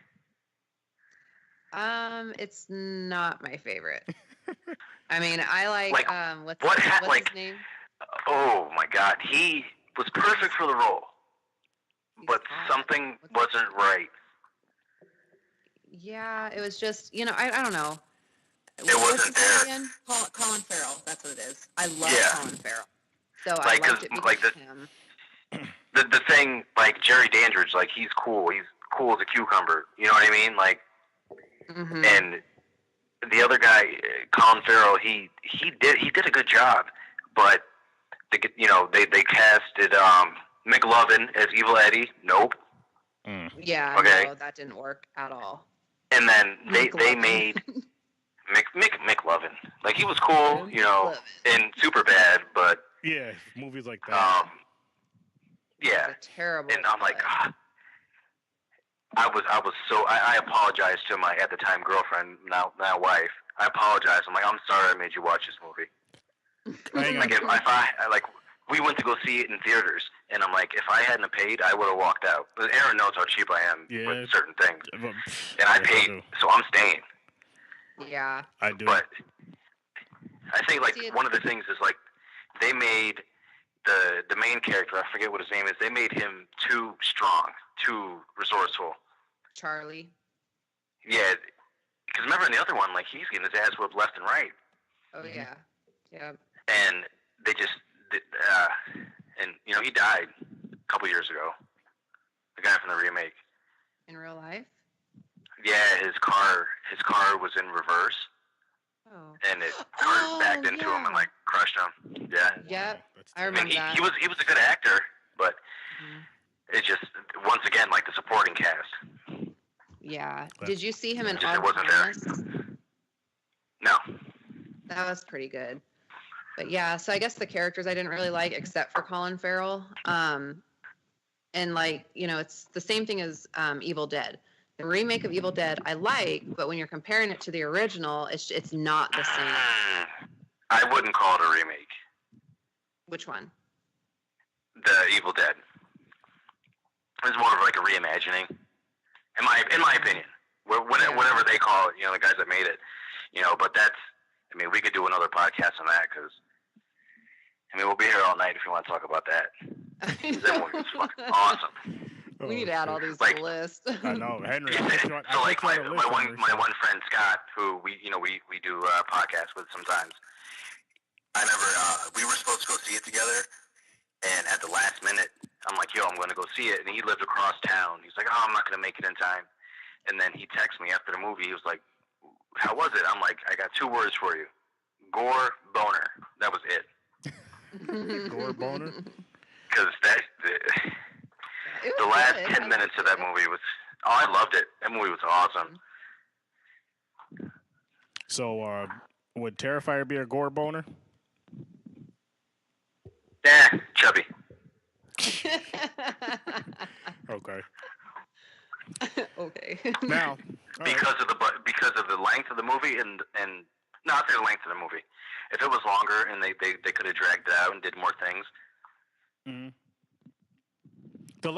It's not my favorite. I mean, I like what's his name? Oh my God, he was perfect for the role, but something wasn't right. Yeah, it was just I don't know. It wasn't there. Colin Farrell. That's what it is. I love Colin Farrell. So I Like, liked it because of him. The thing, like Jerry Dandridge, like he's cool. He's cool as a cucumber. You know what I mean? Like, and the other guy, Colin Farrell, he did a good job, but they casted McLovin as Evil Eddie. Nope. Yeah, Okay. no, that didn't work at all. And then they made McLovin. Like, he was cool, and super bad, but Yeah, movies like that. Yeah. Terrible. And I'm like, I was so I apologized to my at the time girlfriend, now wife. I apologized. I'm like, I'm sorry I made you watch this movie. Like, if I like, we went to go see it in theaters, and I'm like, if I hadn't paid, I would have walked out. But Aaron knows how cheap I am with certain things, and I paid, so I'm staying. Yeah, I do. But I think, like, one of the things is, like, they made the main character, I forget what his name is, they made him too strong, too resourceful. Charlie. Yeah, because remember in the other one, like, he's getting his ass whipped left and right. Oh, yeah. Yeah. And they just, and, he died a couple years ago. The guy from the remake. In real life? Yeah, his car was in reverse. Oh. And it backed into him and, like, crushed him. Yeah. Yep. I remember that. He was a good actor, but it's just, once again, like, the supporting cast. Yeah. Did you see him in It wasn't there. No. That was pretty good. But yeah, so I guess the characters I didn't really like except for Colin Farrell. And, like, it's the same thing as Evil Dead. The remake of Evil Dead I like, but when you're comparing it to the original, it's not the same. I wouldn't call it a remake. Which one? The Evil Dead. It's more of like a reimagining, in my opinion. Whatever they call it, the guys that made it, But that's, we could do another podcast on that because, we'll be here all night if you want to talk about that. That movie was fucking awesome. We need to add all these to the list. I know, Henry. So, like, my one friend Scott, who we do podcasts with sometimes. I remember we were supposed to go see it together, and at the last minute, I'm like, "Yo, I'm going to go see it," and he lived across town. He's like, "Oh, I'm not going to make it in time," and then he texted me after the movie. He was like, "How was it?" I'm like, "I got 2 words for you: gore, boner." That was it. Gore, boner. Because the last 10 minutes of that movie was, I loved it. That movie was awesome. So, would Terrifier be a gore boner? Chubby. Okay. Okay. Now, because of the length of the movie and not the length of the movie. If it was longer and they could have dragged it out and did more things. Mm-hmm. The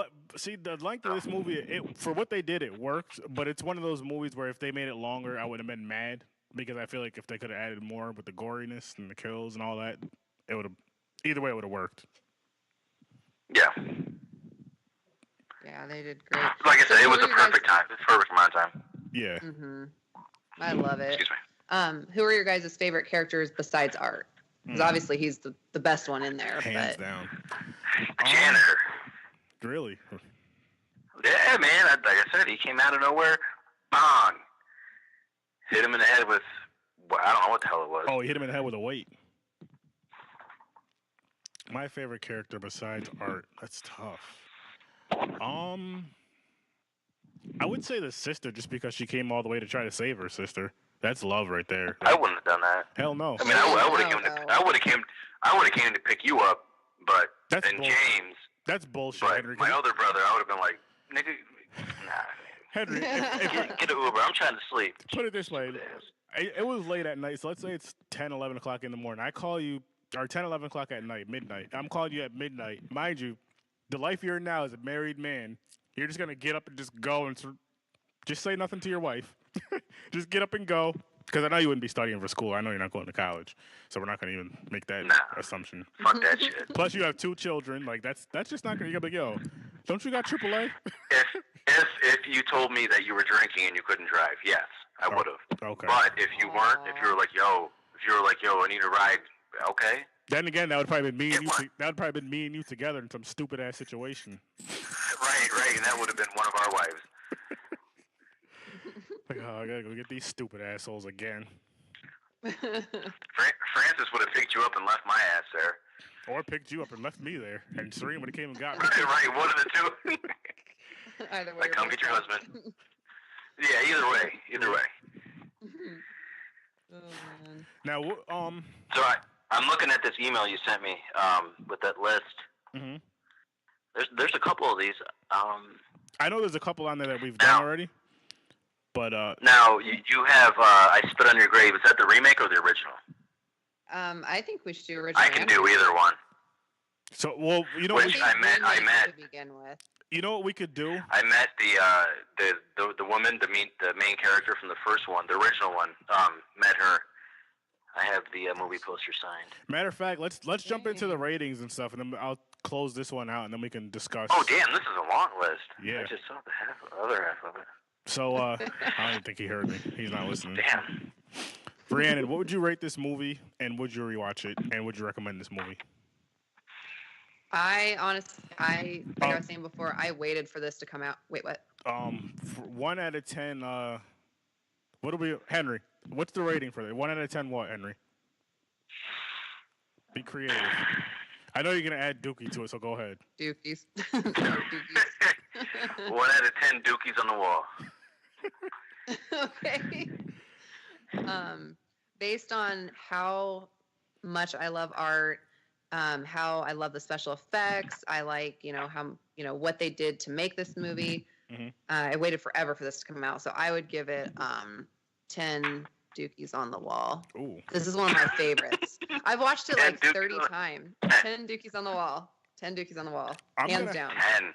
length of this movie, for what they did, it works. But it's one of those movies where if they made it longer, I would have been mad because I feel like if they could have added more with the goriness and the kills and all that, it would have. Either way, it would have worked. Yeah. Yeah, they did great. Like I said, it was a perfect time. It's perfect amount of time. Yeah. Mm-hmm. I love it. Excuse me. Who are your guys' favorite characters besides Art? Because obviously he's the best one in there. Hands down. The janitor. Really? Yeah, man. Like I said, he came out of nowhere. Bang. Hit him in the head with, I don't know what the hell it was. Oh, he hit him in the head with a weight. My favorite character besides Art. That's tough. I would say the sister, just because she came all the way to try to save her sister. That's love right there. I wouldn't have done that. Hell no. I mean, I would have came to pick you up, but That's and bullshit. James. That's bullshit, But Henry. my other brother, I would have been like, nigga, nah. Henry, Get an Uber. I'm trying to sleep. Put it this way. It was late at night, so let's say it's 10, 11 o'clock in the morning. I call you, or 10, 11 o'clock at night, midnight. I'm calling you at midnight. Mind you, the life you're in now as a married man, you're just going to get up and just go and just say nothing to your wife. Just get up and go. Because I know you wouldn't be studying for school. I know you're not going to college. So we're not going to even make that assumption. Fuck that shit. Plus, you have 2 children. Like, that's just not going to be, yo, don't you got AAA? If you told me that you were drinking and you couldn't drive, yes, I would have. Okay. But if you weren't, if you were like, yo, I need a ride, okay. Then again, that would probably been me and you. That would probably been me and you together in some stupid ass situation. Right, and that would have been one of our wives. Like, oh, I gotta go get these stupid assholes again. Francis would have picked you up and left my ass there. Or picked you up and left me there. And Serene would have came and got me. Right, one of the two. Either way. Like, come get your husband. Yeah, either way. Oh, man. Now, So I'm looking at this email you sent me with that list. Mm-hmm. There's a couple of these. I know there's a couple on there that we've done already. But now you have I Spit on Your Grave. Is that the remake or the original? I think we should do original. I can do either one. So, well, you know, Which I met. To begin with. You know what we could do? I met the woman, the main character from the first one, the original one. Met her. I have the movie poster signed. Matter of fact, let's jump into the ratings and stuff, and then I'll close this one out, and then we can discuss. Oh damn, this is a long list. Yeah. I just saw the other half of it. So I don't even think he heard me. He's not listening. Damn. Rhiannon, what would you rate this movie, and would you rewatch it, and would you recommend this movie? I honestly, I was saying before, I waited for this to come out. Wait, what? 1 out of 10. What do we, Henry? What's the rating for that? 1 out of 10. What, Henry? Be creative. I know you're gonna add Dookie to it, so go ahead. Dookies. 1 out of 10 Dookies on the wall. Okay. Based on how much I love art, how I love the special effects, I like, what they did to make this movie. Mm-hmm. I waited forever for this to come out, so I would give it 10 Dookies on the wall. Ooh. This is one of my favorites. I've watched it like 30 Dookies. times. 10 Dookies on the wall. 10 Dookies on the wall. I'm Hands gonna- down. 10.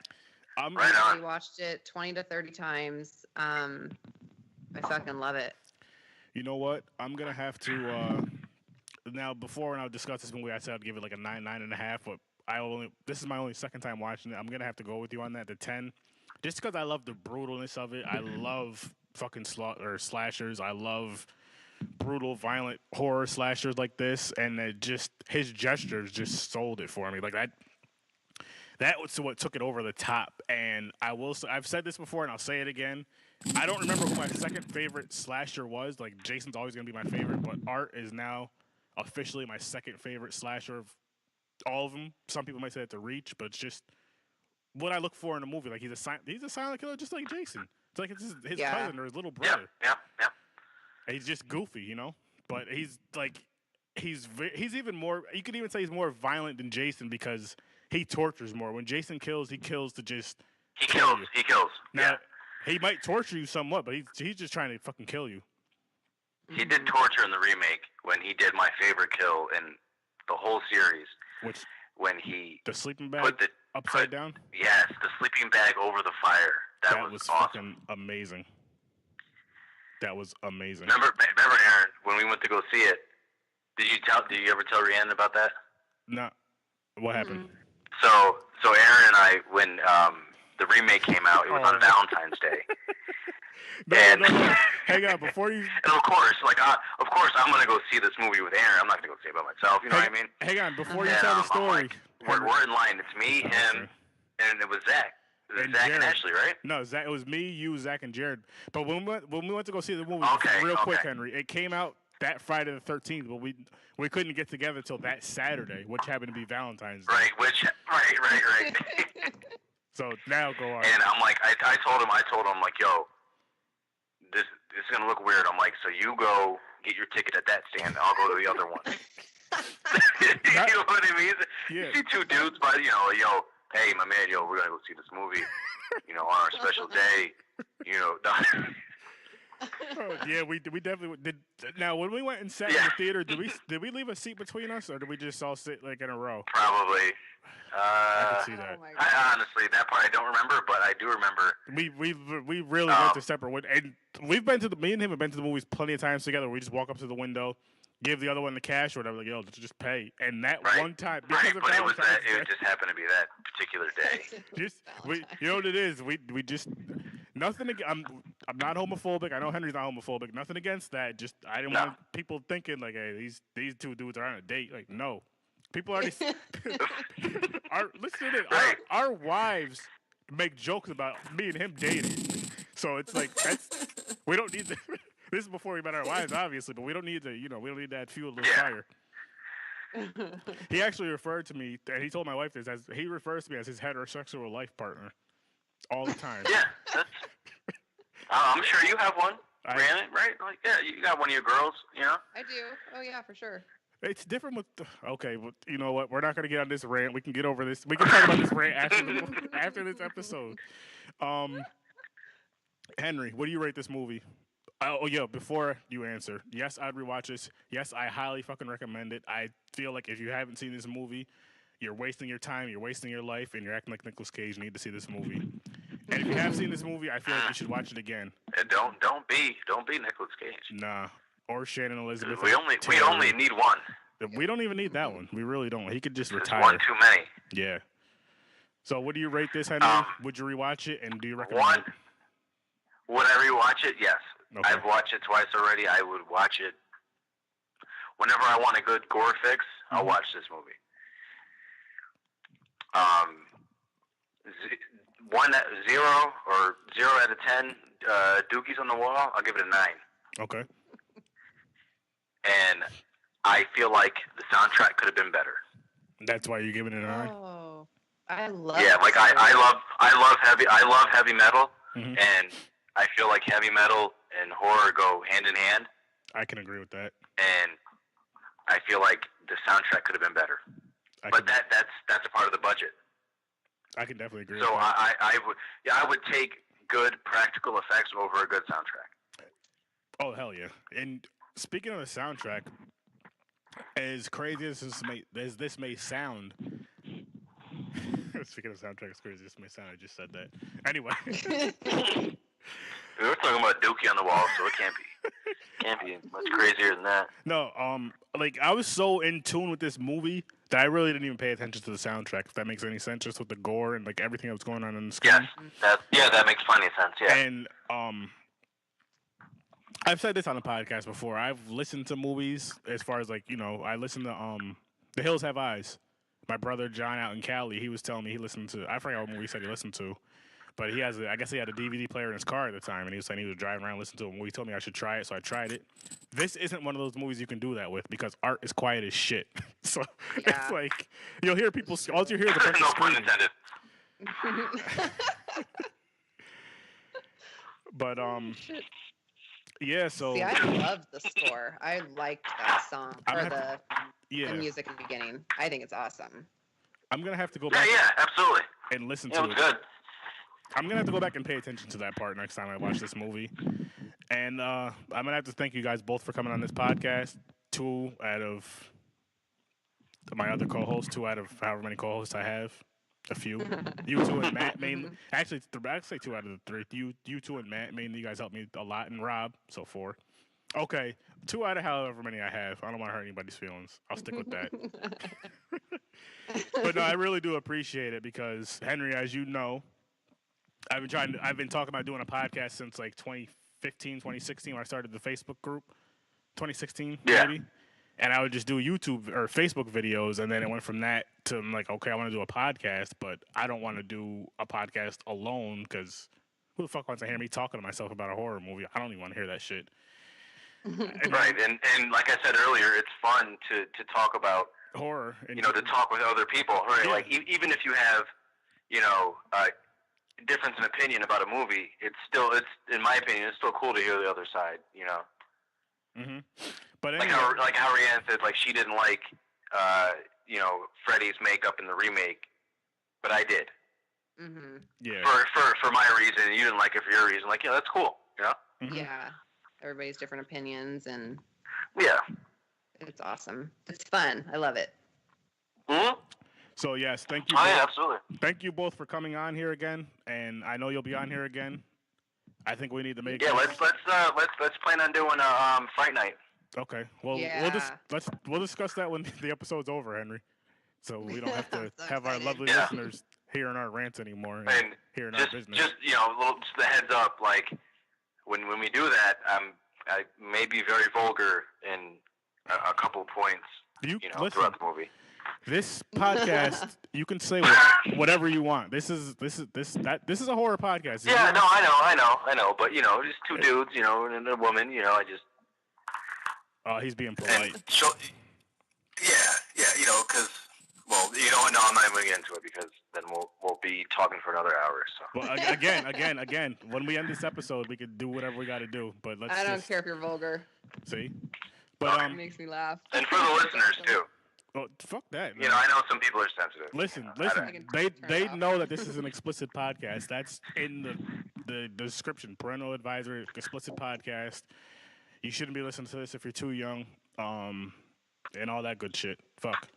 I'm Right on. I watched it 20 to 30 times. I fucking love it. You know what? I'm gonna have to. Now, before when I would discuss this movie, I said I'd give it like a 9, 9.5. But this is my only second time watching it. I'm gonna have to go with you on that, the 10, just because I love the brutalness of it. I love fucking slashers. I love brutal, violent horror slashers like this, and his gestures just sold it for me. Like that. That was what took it over the top. And I've said this before, and I'll say it again. I don't remember who my second favorite slasher was. Like, Jason's always going to be my favorite, but Art is now officially my second favorite slasher of all of them. Some people might say it's a reach, but it's just what I look for in a movie. Like, he's a silent killer just like Jason. It's like it's his cousin or his little brother. Yeah. And he's just goofy, But he's like, he's even more, you could even say he's more violent than Jason because he tortures more. When Jason kills, he kills to just He kill kills. you. He kills. Now, he might torture you somewhat, but he's just trying to fucking kill you. He did torture in the remake when he did my favorite kill in the whole series. Which, when he the sleeping bag put the upside down? Yes, the sleeping bag over the fire. That was awesome. Fucking amazing. That was amazing. Remember, Aaron, when we went to go see it? Did you ever tell Rhiannon about that? No. What happened? So Aaron and I, when the remake came out, it was on Valentine's Day. No. Hang on, before you. And of course, I'm gonna go see this movie with Aaron. I'm not gonna go see it by myself. You know what I mean? Hang on, before you tell the story. We're in line. It's me, him, and it was Zach. It was Zach and Ashley, right? No, Zach. It was me, you, Zach, and Jared. But when we went to go see the movie, quick, Henry, it came out that Friday the 13th, but we couldn't get together till that Saturday, which happened to be Valentine's Day. Right. So now go on. And I'm like, I told him, like, yo, this is gonna look weird. I'm like, so you go get your ticket at that stand, I'll go to the other one. You know what I mean? Yeah. You see two dudes, but yo, hey, my man, we're gonna go see this movie, on our special day, Yeah, we definitely did. Now, when we went and sat in the theater, did we leave a seat between us, or did we just all sit like in a row? Probably. I can see that. I honestly, that part I don't remember, but I do remember. We really went to separate windows, and we've been to me and him have been to the movies plenty of times together. We just walk up to the window, give the other one the cash or whatever, like, yo, just pay. And that one time, because of Valentine's Day, it just happened to be that particular day. You know what it is? We just nothing. I'm not homophobic. I know Henry's not homophobic. Nothing against that. Just I didn't want people thinking like, hey, these two dudes are on a date. Like, no. People already listen to this. Right. Our wives make jokes about me and him dating. So it's like We don't need to. This is before we met our wives, obviously, but we don't need to. We don't need to add fuel to the fire. He actually referred to me, and he told my wife this, as he refers to me as his heterosexual life partner all the time. Yeah, that's. I'm sure you have one, Brandon, right? Like, yeah, you got one of your girls, I do. Oh yeah, for sure. It's different with. Okay, well, you know what? We're not going to get on this rant. We can get over this. We can talk about this rant after this episode. Henry, what do you rate this movie? Oh yeah, before you answer, yes, I'd rewatch this. Yes, I highly fucking recommend it. I feel like if you haven't seen this movie, you're wasting your time, you're wasting your life, and you're acting like Nicolas Cage. You need to see this movie. And if you have seen this movie, I feel like you should watch it again. And don't be Nicolas Cage. Nah, or Shannon Elizabeth. We only need one. We don't even need that one. We really don't. He could just retire. One too many. Yeah. So what do you rate this, Henry? Would you rewatch it, and do you recommend one? It? Would I rewatch it? Yes. Okay. I've watched it twice already. I would watch it whenever I want a good gore fix. I'll watch this movie. 0 out of 10 dookies on the wall. I'll give it a 9. Okay. And I feel like the soundtrack could have been better. That's why you're giving it a 9. Oh, I love. Yeah, like I love heavy metal, and I feel like heavy metal and horror go hand in hand. I can agree with that. And I feel like the soundtrack could have been better. But that's a part of the budget. I can definitely agree. So with that. I would take good practical effects over a good soundtrack. Oh hell yeah! And speaking of the soundtrack, as crazy as this may sound, speaking of soundtrack, as crazy as this may sound, I just said that. Anyway, we were talking about Dookie on the wall, so it can't be much crazier than that. No, like I was so in tune with this movie that I really didn't even pay attention to the soundtrack. If that makes any sense, just with the gore and like everything that was going on in the screen. Yes, that makes plenty of sense. Yeah, and I've said this on the podcast before. I've listened to movies as far as like I listened to The Hills Have Eyes. My brother John out in Cali, he was telling me he listened to. I forgot what movie he said he listened to. But I guess he had a DVD player in his car at the time, and he was saying he was driving around listening to a movie. He told me I should try it, so I tried it. This isn't one of those movies you can do that with because art is quiet as shit. So it's like you'll hear people. All you hear is a bunch of screaming. But yeah. So see, I love the score. I liked that song or the music in the beginning. I think it's awesome. I'm gonna have to go back. Yeah, absolutely. And listen to it. Good. I'm going to have to go back and pay attention to that part next time I watch this movie. And I'm going to have to thank you guys both for coming on this podcast. 2 out of my other co-hosts, 2 out of however many co-hosts I have. A few. You 2 and Matt mainly. Actually, I'd say 2 out of the 3. You 2 and Matt mainly. You guys helped me a lot. And Rob, so 4. Okay, 2 out of however many I have. I don't want to hurt anybody's feelings. I'll stick with that. But no, I really do appreciate it because, Henry, as you know, I've been talking about doing a podcast since like 2015, 2016 when I started the Facebook group. 2016, maybe. And I would just do YouTube or Facebook videos, and then it went from that to I'm like, okay, I want to do a podcast, but I don't want to do a podcast alone because who the fuck wants to hear me talking to myself about a horror movie? I don't even want to hear that shit. Right, and like I said earlier, it's fun to talk about horror. And to talk with other people. Right, like even if you have, difference in opinion about a movie, it's in my opinion, it's still cool to hear the other side. Mm-hmm. But anyway, like how Rhiannon said, like she didn't like, Freddy's makeup in the remake, but I did. Mm-hmm. Yeah. For my reason, and you didn't like it for your reason. Like, that's cool. Mm-hmm. Yeah. Everybody's different opinions, and it's awesome. It's fun. I love it. Mm-hmm. So yes, thank you. Oh yeah, absolutely. Thank you both for coming on here again, and I know you'll be on here again. I think we need to make. Yeah, let's plan on doing a fight night. Okay. Well, we'll discuss that when the episode's over, Henry. So we don't have to have our lovely listeners hearing our rants anymore and hearing our business. Just just the heads up, like when we do that, I may be very vulgar in a couple points. Throughout the movie. This podcast, you can say whatever you want. This is a horror podcast. Yeah, no, I know. But just two dudes, and a woman. I just. Oh, he's being polite. Yeah, because. Well, no, I'm not even going to get into it because then we'll be talking for another hour. So. Well, again, when we end this episode, we can do whatever we got to do. But I don't care if you're vulgar. See, but It makes me laugh. And for the listeners too. Well, fuck that. I know some people are sensitive. Listen. They know that this is an explicit podcast. That's in the description. Parental advisory, explicit podcast. You shouldn't be listening to this if you're too young. And all that good shit. Fuck.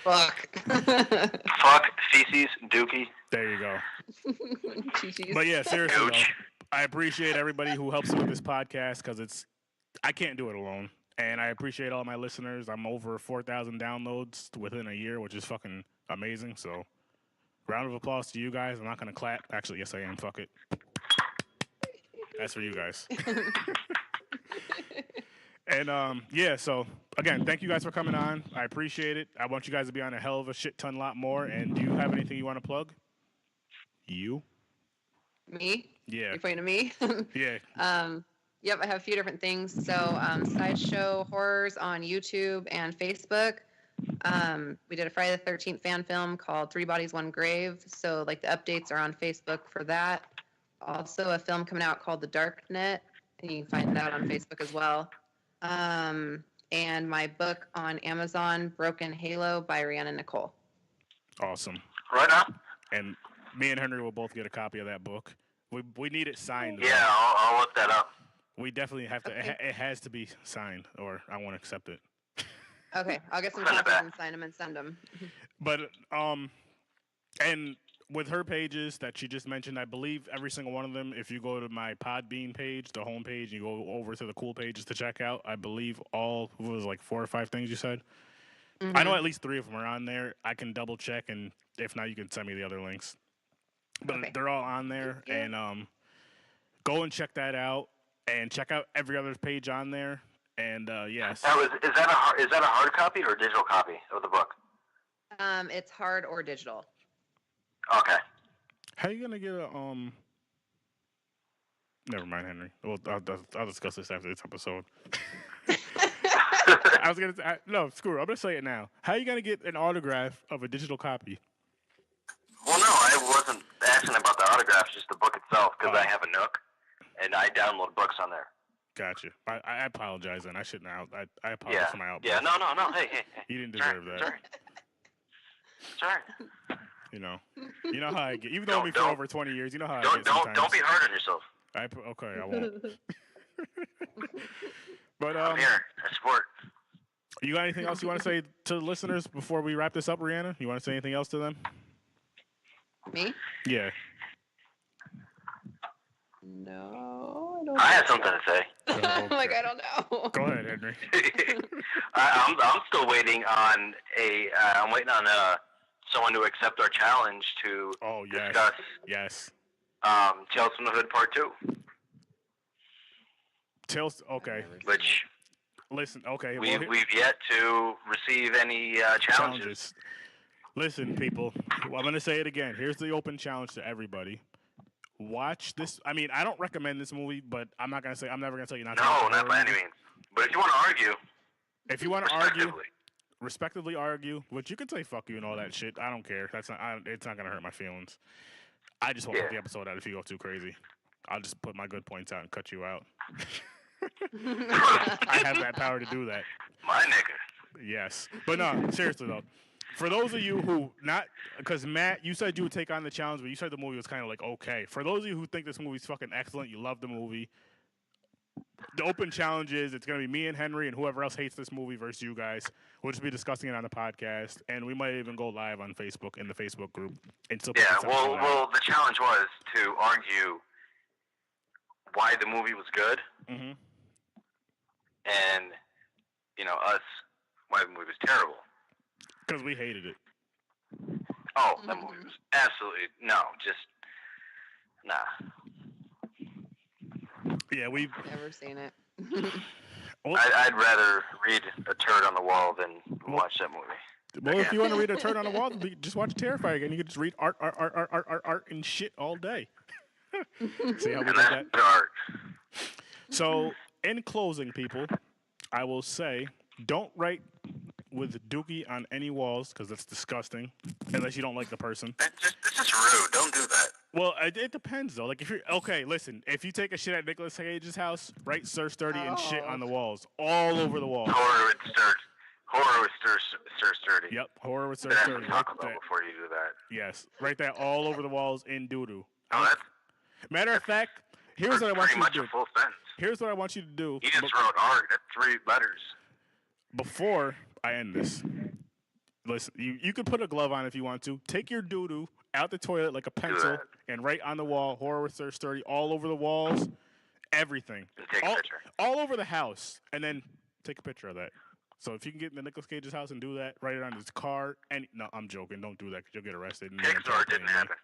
Fuck. Fuck, feces, dookie. There you go. But yeah, seriously though, I appreciate everybody who helps me with this podcast because I can't do it alone. And I appreciate all my listeners. I'm over 4,000 downloads within a year, which is fucking amazing. So, round of applause to you guys. I'm not going to clap. Actually, yes, I am. Fuck it. That's for you guys. And, yeah, so, again, thank you guys for coming on. I appreciate it. I want you guys to be on a hell of a shit ton lot more. And do you have anything you want to plug? You? Me? Yeah. You're pointing to me? Yeah. Yep, I have a few different things. So, Sideshow Horrors on YouTube and Facebook. We did a Friday the 13th fan film called 3 Bodies, 1 Grave. So, the updates are on Facebook for that. Also, a film coming out called The Dark Net, and you can find that on Facebook as well. And my book on Amazon, Broken Halo by RHEANON Nicole. Awesome. Right on. And me and Henry will both get a copy of that book. We need it signed. Yeah, I'll look that up. We definitely have to. Okay. It has to be signed, or I won't accept it. Okay, I'll get some copies and sign them and send them. But and with her pages that she just mentioned, I believe every single one of them. If you go to my Podbean page, the home page, you go over to the cool pages to check out. I believe all was 4 or 5 things you said. Mm-hmm. I know at least 3 of them are on there. I can double check, and if not, you can send me the other links. But Okay. they're all on there, and go and check that out. And check out every other page on there. And yes. Now, is that a hard copy or a digital copy of the book? It's hard or digital. Okay. How you gonna get a Never mind, Henry. Well, I'll discuss this after this episode. I was gonna no, screw it. I'm gonna say it now. How you gonna get an autograph of a digital copy? Well, no, I wasn't asking about the autographs, just the book itself, because I have a Nook. And I download books on there. Gotcha. I apologize, and I shouldn't. I apologize for my outburst. Yeah, no. Hey. You didn't deserve that. Sorry. You know how I get. You've known me for over 20 years. You know how I get. Don't be hard on yourself. Okay, I won't. But I'm here. I support. You got anything else you want to say to the listeners before we wrap this up, Rihanna? You want to say anything else to them? Me? Yeah. No, I don't. I have something to say. Oh, I don't know. Go ahead, Henry. I'm still waiting on I'm waiting on someone to accept our challenge to discuss. Yes. Tales from the Hood Part 2. Tales. Okay. Which. Listen. Okay. We've yet to receive any challenges. Listen, people. I'm gonna say it again. Here's the open challenge to everybody. Watch this. I mean, I don't recommend this movie, but I'm never gonna tell you not to. No, not by any means. But if you want to argue, respectively argue, which you can say fuck you and all that shit. I don't care. It's not gonna hurt my feelings. I just won't put the episode out if you go too crazy. I'll just put my good points out and cut you out. I have that power to do that. My nigga. Yes, but no, seriously though. For those of you who because Matt, you said you would take on the challenge, but you said the movie was kind of okay. For those of you who think this movie's fucking excellent, you love the movie, the open challenge is it's going to be me and Henry and whoever else hates this movie versus you guys. We'll just be discussing it on the podcast, and we might even go live on Facebook in the Facebook group. And still well, the challenge was to argue why the movie was good, mm-hmm. and us why the movie was terrible. Because we hated it. Oh, that movie was absolutely nah. Yeah, we've never seen it. I'd rather read a turd on the wall than watch that movie. Well, if you want to read a turd on the wall, just watch Terrifier again. You can just read art, and shit all day. See how we did that? Art. So, in closing, people, I will say, don't write with Dookie on any walls because that's disgusting. Unless you don't like the person. It's just rude. Don't do that. Well, it depends though. Like if you're okay, listen. If you take a shit at Nicolas Cage's house, write Sir Sturdy and shit on the walls, all over the walls. Horror with Sir Sturdy. Yep, horror with Sir Then Sturdy. Taco Bell before you do that. Yes, write that all over the walls in doo-doo. Oh, that's Matter of fact, here's what I want pretty you to much do. a full sentence. Here's what I want you to do. You just wrote art at 3 letters. Before I end this, listen, you can put a glove on if you want to. Take your doo-doo out the toilet like a pencil and write on the wall, horror with Sir Sturdy, all over the walls, everything. And take a picture. All over the house, and then take a picture of that. So if you can get in the Nicolas Cage's house and do that, write it on his car. No, I'm joking. Don't do that because you'll get arrested. Pixar didn't happen.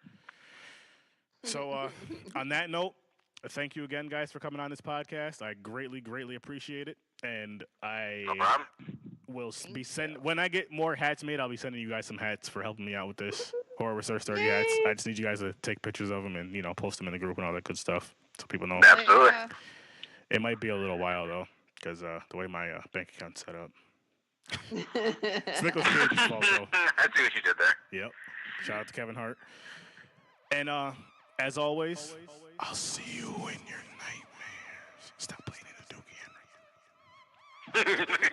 So on that note, thank you again, guys, for coming on this podcast. I greatly, greatly appreciate it. And I No problem. will be sending, when I get more hats made, I'll be sending you guys some hats for helping me out with this. Horror with Sir Sturdy hats. I just need you guys to take pictures of them and, post them in the group and all that good stuff so people know. Absolutely. It might be a little while, though, because the way my bank account's set up. It's Nicolas Cage's fault, though. I see what you did there. Yep. Shout out to Kevin Hart. And as always, I'll see you in your nightmares. Stop playing in the Dookie, Henry.